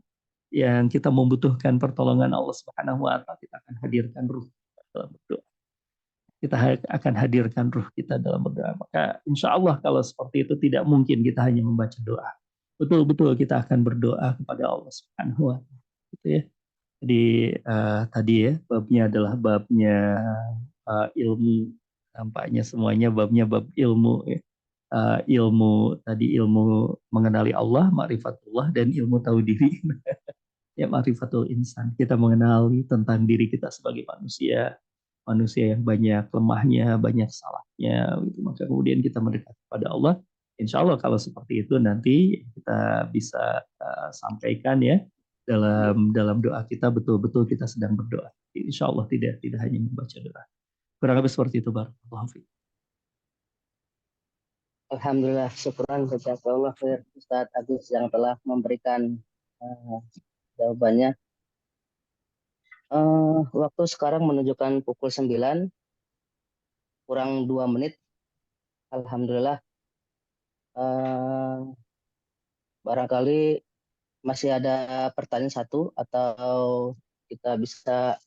yang kita membutuhkan pertolongan Allah Subhanahu wa Ta'ala, kita akan hadirkan ruh dalam berdoa. Kita akan hadirkan ruh kita dalam berdoa. Maka insya Allah kalau seperti itu tidak mungkin kita hanya membaca doa. Betul-betul kita akan berdoa kepada Allah Subhanahu wa Ta'ala. Gitu ya. Jadi tadi ya babnya adalah babnya ilmu, tampaknya semuanya babnya bab ilmu ya. Ilmu tadi ilmu mengenali Allah, ma'rifatullah, dan ilmu tahu diri ya ma'rifatul insan. Kita mengenali tentang diri kita sebagai manusia, manusia yang banyak lemahnya, banyak salahnya gitu. Maka kemudian kita mendekat kepada Allah. Insya Allah kalau seperti itu nanti kita bisa sampaikan ya dalam doa kita, betul-betul kita sedang berdoa. Insya Allah tidak hanya membaca doa. Kurang lebih seperti itu, Barakallahu fiik. Alhamdulillah, syukuran jazakallah khair Ustadz Agus yang telah memberikan jawabannya. Waktu sekarang menunjukkan pukul 9 kurang 2 menit. Alhamdulillah, barangkali masih ada pertanyaan satu atau kita bisa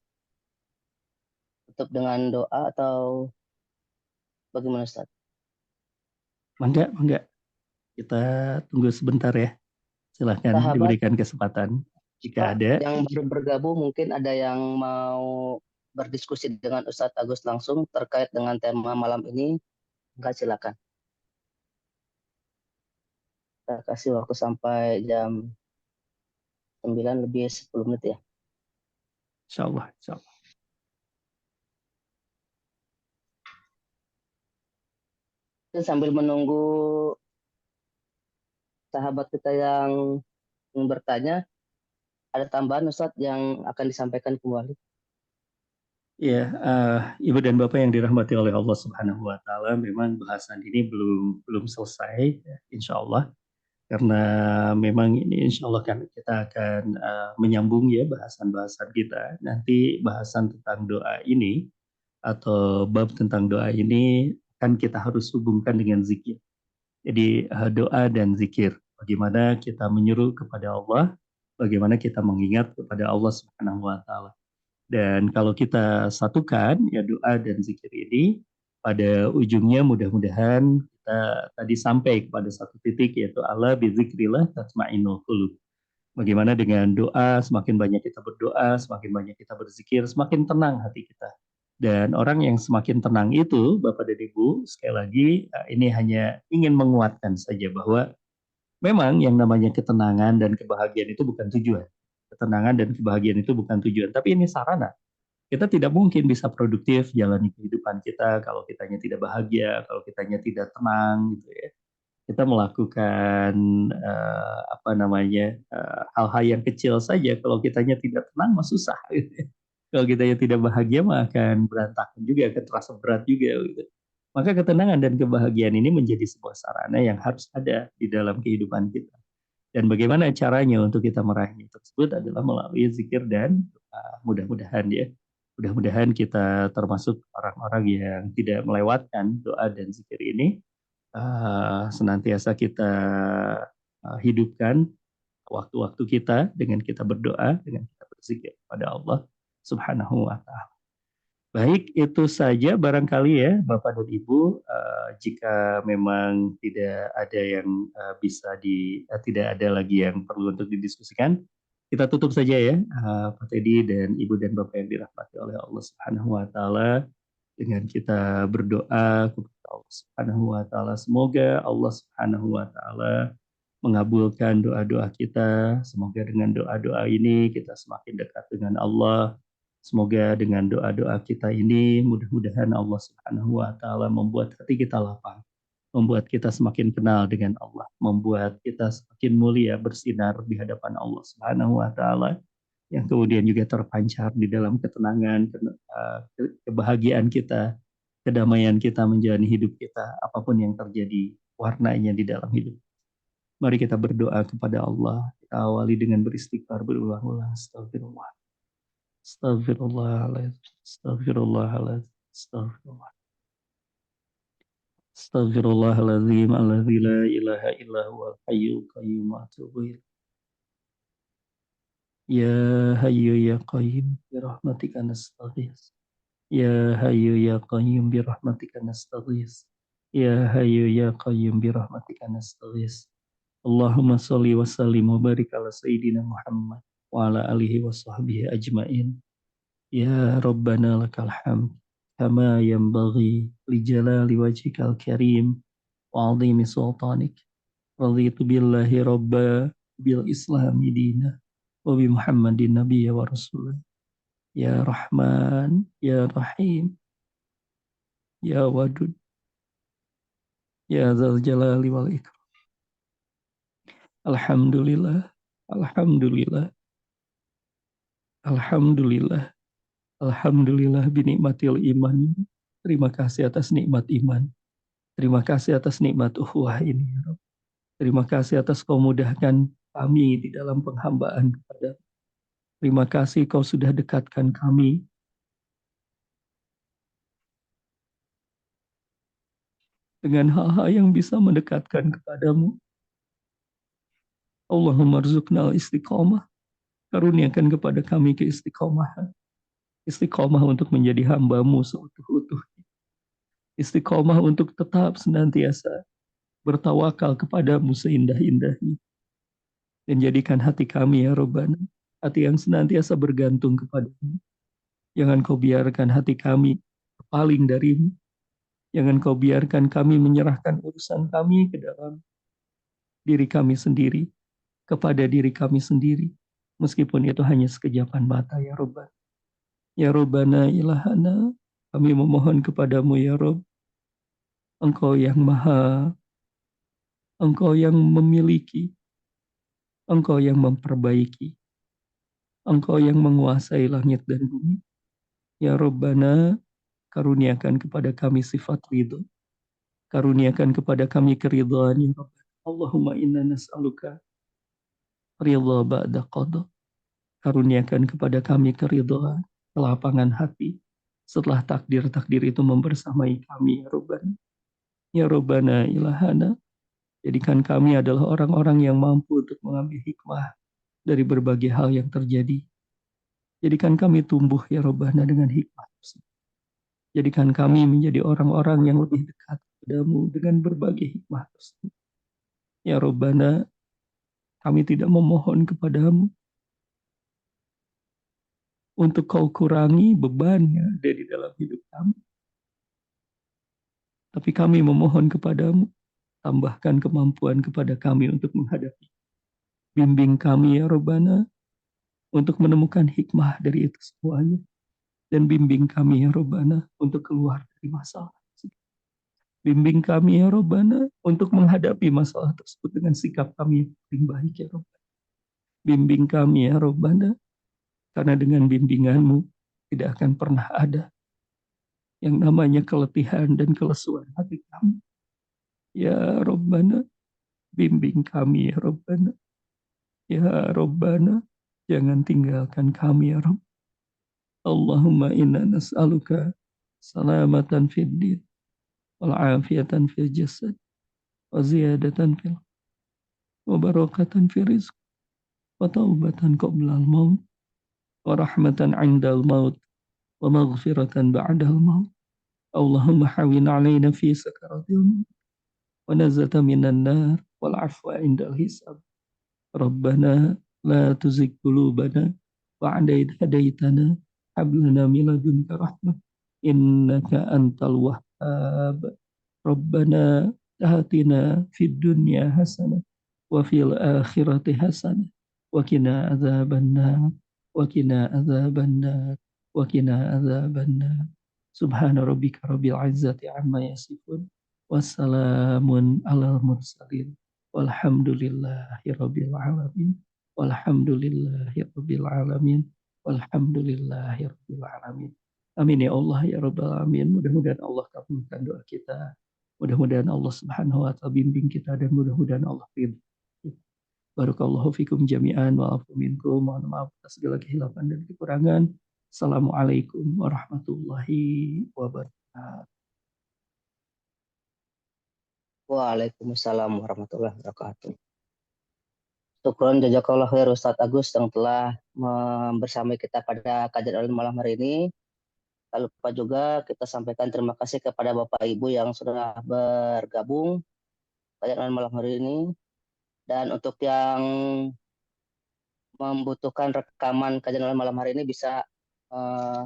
tutup dengan doa atau bagaimana Ustaz? Mangga. Kita tunggu sebentar ya. Silahkan Sahabat diberikan kesempatan jika ada. yang baru bergabung mungkin ada yang mau berdiskusi dengan Ustadz Agus langsung terkait dengan tema malam ini, enggak silakan. Kita kasih waktu sampai jam 9 lebih 10 menit ya. Insya Allah. Dan sambil menunggu sahabat kita yang bertanya, ada tambahan Ustadz yang akan disampaikan kembali. Ya, Ibu dan Bapak yang dirahmati oleh Allah Subhanahu wa Ta'ala, memang bahasan ini belum selesai, insya Allah. Karena memang ini insya Allah kan kita akan menyambung ya bahasan-bahasan kita. Nanti bahasan tentang doa ini atau bab tentang doa ini kan kita harus hubungkan dengan zikir. Jadi doa dan zikir. Bagaimana kita menyeru kepada Allah, bagaimana kita mengingat kepada Allah Subhanahu wa taala. Dan kalau kita satukan ya doa dan zikir ini, pada ujungnya mudah-mudahan kita tadi sampai kepada satu titik, yaitu ala bizikrillah tatma'innul qulub. Bagaimana dengan doa, semakin banyak kita berdoa, semakin banyak kita berzikir, semakin tenang hati kita. Dan orang yang semakin tenang itu, Bapak dan Ibu, sekali lagi ini hanya ingin menguatkan saja bahwa memang yang namanya ketenangan dan kebahagiaan itu bukan tujuan. Ketenangan dan kebahagiaan itu bukan tujuan, tapi ini sarana. Kita tidak mungkin bisa produktif jalani kehidupan kita kalau kitanya tidak bahagia, kalau kitanya tidak tenang gitu ya. Kita melakukan apa namanya hal-hal yang kecil saja, kalau kitanya tidak tenang mah susah gitu ya. Kalau kitanya tidak bahagia mah akan berantakan juga, akan terasa berat juga gitu. Maka ketenangan dan kebahagiaan ini menjadi sebuah sarana yang harus ada di dalam kehidupan kita. Dan bagaimana caranya untuk kita meraihnya tersebut adalah melalui zikir dan mudah-mudahan ya. Mudah-mudahan kita termasuk orang-orang yang tidak melewatkan doa dan zikir ini. Senantiasa kita hidupkan waktu-waktu kita dengan kita berdoa, dengan kita berzikir kepada Allah Subhanahu wa taala. Baik, itu saja barangkali ya Bapak dan Ibu, jika memang tidak ada yang tidak ada lagi yang perlu untuk didiskusikan, kita tutup saja ya, Pak Teddy dan Ibu dan Bapak yang dirahmati oleh Allah Subhanahu wa taala, dengan kita berdoa kepada Allah Subhanahu wa taala. Semoga Allah Subhanahu wa taala mengabulkan doa-doa kita. Semoga dengan doa-doa ini kita semakin dekat dengan Allah. Semoga dengan doa-doa kita ini mudah-mudahan Allah Subhanahu wa taala membuat hati kita lapang, membuat kita semakin kenal dengan Allah, membuat kita semakin mulia bersinar di hadapan Allah Subhanahu wa taala, yang kemudian juga terpancar di dalam ketenangan, kebahagiaan kita, kedamaian kita menjalani hidup kita, apapun yang terjadi warnanya di dalam hidup. Mari kita berdoa kepada Allah. Kita awali dengan beristighfar berulang-ulang. Astagfirullah. Astagfirullahaladzim. Astagfirullahaladzim. Astagfirullah. Astagfirullahaladzim. Alladzi la ilaha illa huwal hayyul qayyum wa atubu ilaih. Ya hayyu ya qayyum bi rahmatika nastaghits. Ya hayyu ya qayyum bi rahmatika nastaghits. Ya hayyu ya qayyum bi rahmatika nastaghits. Allahumma sholli wa sallim wa barik ala sayyidina Muhammad wa ala alihi wa sahbihi ajmain. Ya Rabbana lakal hamd kama yanbaghi li jalali wajhikal karim wa 'azimi sultanik. Raditu billahi rabba bil islami dina wa bi Muhammadin nabiyya wa rasulah. Ya Rahman, Ya Rahim, Ya Wadud, Ya Dzal Jalali wal Ikram. Alhamdulillah, Alhamdulillah, Alhamdulillah, Alhamdulillah binikmatil iman. Terima kasih atas nikmat iman. Terima kasih atas nikmat ukhuwah ini, ya Rabb. Terima kasih atas kau mudahkan kami di dalam penghambaan kepada. Terima kasih kau sudah dekatkan kami dengan hal-hal yang bisa mendekatkan kepadamu. Allahumma rzuqnal istiqomah. Karuniakan kepada kami keistiqomahan. Istiqomah untuk menjadi hamba-Mu seutuh-utuhnya. Istiqomah untuk tetap senantiasa bertawakal kepadamu seindah-indahnya. Dan jadikan hati kami ya Rabbana, hati yang senantiasa bergantung kepadamu. Jangan kau biarkan hati kami berpaling darimu. Jangan kau biarkan kami menyerahkan urusan kami ke dalam diri kami sendiri, kepada diri kami sendiri. Meskipun itu hanya sekejapan mata ya Rabbana. Ya Rabbana ilahana, kami memohon kepadamu ya Rabb. Engkau yang maha, Engkau yang memiliki, Engkau yang memperbaiki, Engkau yang menguasai langit dan bumi. Ya Rabbana, karuniakan kepada kami sifat ridho. Karuniakan kepada kami keridhaan ya Rabbana. Allahumma inna nas'aluka ridha ba'da qada. Karuniakan kepada kami keridhaan, kelapangan hati setelah takdir-takdir itu membersamai kami ya Rabbana. Ya Rabbana ilahana, Jadikan kami adalah orang-orang yang mampu untuk mengambil hikmah dari berbagai hal yang terjadi. Jadikan kami tumbuh ya Rabbana dengan hikmah. Jadikan kami menjadi orang-orang yang lebih dekat padamu dengan berbagai hikmah tersebut. Ya Rabbana, kami tidak memohon kepadamu untuk kau kurangi beban yang ada di dalam hidup kami. Tapi kami memohon kepadamu, tambahkan kemampuan kepada kami untuk menghadapi. Bimbing kami ya Rabbana, untuk menemukan hikmah dari itu semuanya. Dan bimbing kami ya Rabbana, untuk keluar dari masalah. Bimbing kami ya Rabbana, untuk menghadapi masalah tersebut dengan sikap kami yang paling baik ya Rabbana. Bimbing kami ya Rabbana, karena dengan bimbinganmu tidak akan pernah ada yang namanya keletihan dan kelesuan hati kami. Ya Rabbana, bimbing kami ya Rabbana. Ya Rabbana, jangan tinggalkan kami ya Rabb. Allahumma inna nas'aluka salamatan fid din wal afiyatan fil jasad wa ziyadatan fil wa barakatan fil rizq wa taubatan qabla al maut wa rahmatan 'inda al maut wa maghfiratan ba'da al maut. Allahumma hawin 'alaina fi sakaratil maut wa nazata minan nar wal afwa 'inda al hisab. Rabbana la tuzigh qulubana ba'da idh hadaitana hab lana min ladunka rahmah innaka antal wahhab. Rabbana atina fid dunya hasanah wa fil akhirati hasanah wa qina adzabannar wa qina adzabannar wa qina adzabannar. Subhana rabbika rabbil izzati amma yasifun wassalamun alal mursalin walhamdulillahi rabbil alamin walhamdulillahi rabbil alamin walhamdulillahi rabbil alamin. Amin ya Allah ya rabbal alamin. Mudah-mudahan Allah kabulkan doa kita. Mudah-mudahan Allah Subhanahu wa taala bimbing kita dan mudah-mudahan Allah ridho. Barakallahu fikum jami'an wa afu minkum. Mohon maaf atas segala kehilapan dan kekurangan. Assalamualaikum warahmatullahi wabarakatuh. Waalaikumsalam warahmatullahi wabarakatuh. Syukron jazakallah khair Ustadz Agus yang telah bersama kita pada kajian ilmu malam hari ini. Tak lupa juga kita sampaikan terima kasih kepada Bapak Ibu yang sudah bergabung kajian ilmu malam hari ini. Dan untuk yang membutuhkan rekaman kajian ilmu malam hari ini bisa uh,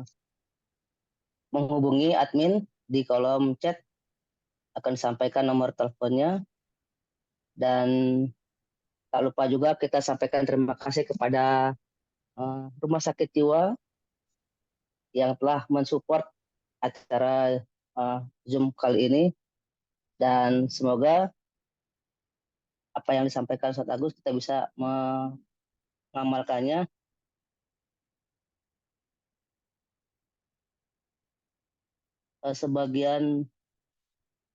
menghubungi admin di kolom chat, akan disampaikan nomor teleponnya. Dan tak lupa juga kita sampaikan terima kasih kepada Rumah Sakit Jiwa yang telah mensupport acara Zoom kali ini. Dan semoga apa yang disampaikan Ustadz Agus kita bisa mengamalkannya. Sebagian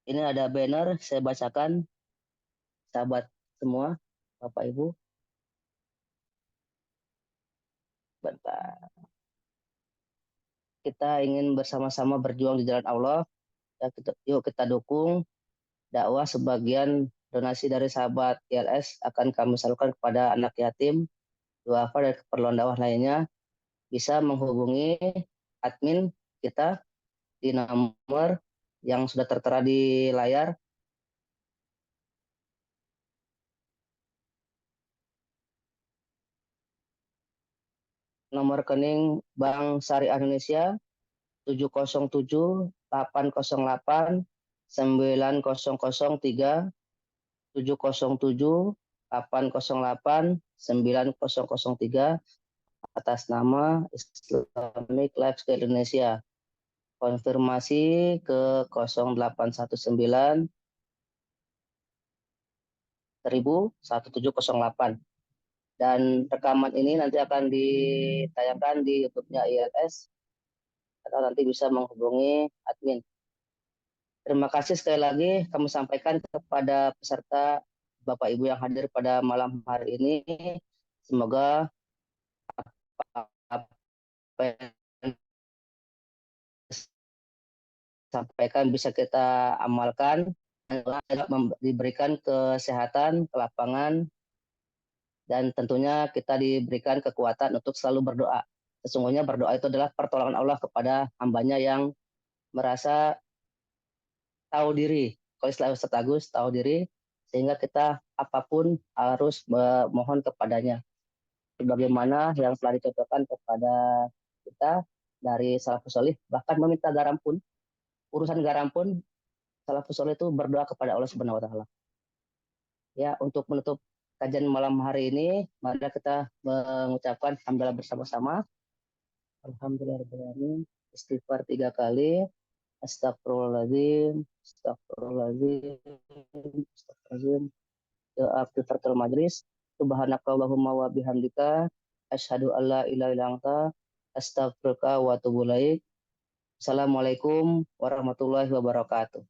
ini ada banner, saya bacakan, sahabat semua, Bapak Ibu. Bentar. Kita ingin bersama-sama berjuang di jalan Allah. Ya, yuk kita dukung dakwah. Sebagian donasi dari sahabat ILS akan kami salurkan kepada anak yatim, duafa dan keperluan dakwah lainnya. Bisa menghubungi admin kita di nomor yang sudah tertera di layar. Nomor rekening Bank Syariah Indonesia 707-808-9003, 707-808-9003, atas nama Islamic Lifestyle Indonesia. Konfirmasi ke 0819 1708. Dan rekaman ini nanti akan ditayangkan di YouTube-nya ILS, atau nanti bisa menghubungi admin. Terima kasih sekali lagi kami sampaikan kepada peserta Bapak Ibu yang hadir pada malam hari ini. Semoga apa yang disampaikan bisa kita amalkan diberikan kesehatan, kelapangan, dan tentunya kita diberikan kekuatan untuk selalu berdoa. Sesungguhnya berdoa itu adalah pertolongan Allah kepada hambanya yang merasa tahu diri. Kalau istilah Ustaz Agus, tahu diri, sehingga kita apapun harus memohon kepadanya. Sebagaimana yang telah dicontohkan kepada kita dari salafus salih, bahkan meminta garam pun, urusan garam pun, salafus salih itu berdoa kepada Allah Subhanahu wa taala. Ya, untuk menutup kajian malam hari ini, mari kita mengucapkan hamdalah bersama-sama. Alhamdulillahirrahmanirrahim. Istighfar 3 kali. Astagfirullahaladzim. Astagfirullahaladzim. Astagfirullahaladzim. Doa kifaratul majlis. Subhanakallahumma wa bihamdika. Asyhadu an la ilaha illa anta. Astaghfiruka wa atubu ilaik. Assalamualaikum warahmatullahi wabarakatuh.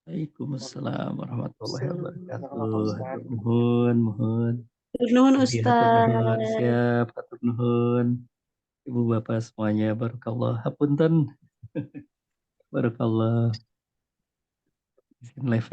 Waalaikumsalam warahmatullahi wabarakatuh. Ustaz. Hatur nuhun, mohon. Nuhun Jadi hatur nuhun, Ustaz. siap, hatur nuhun. Ibu bapak semuanya, barakallah. Hapunten. Barakallah. Live ya.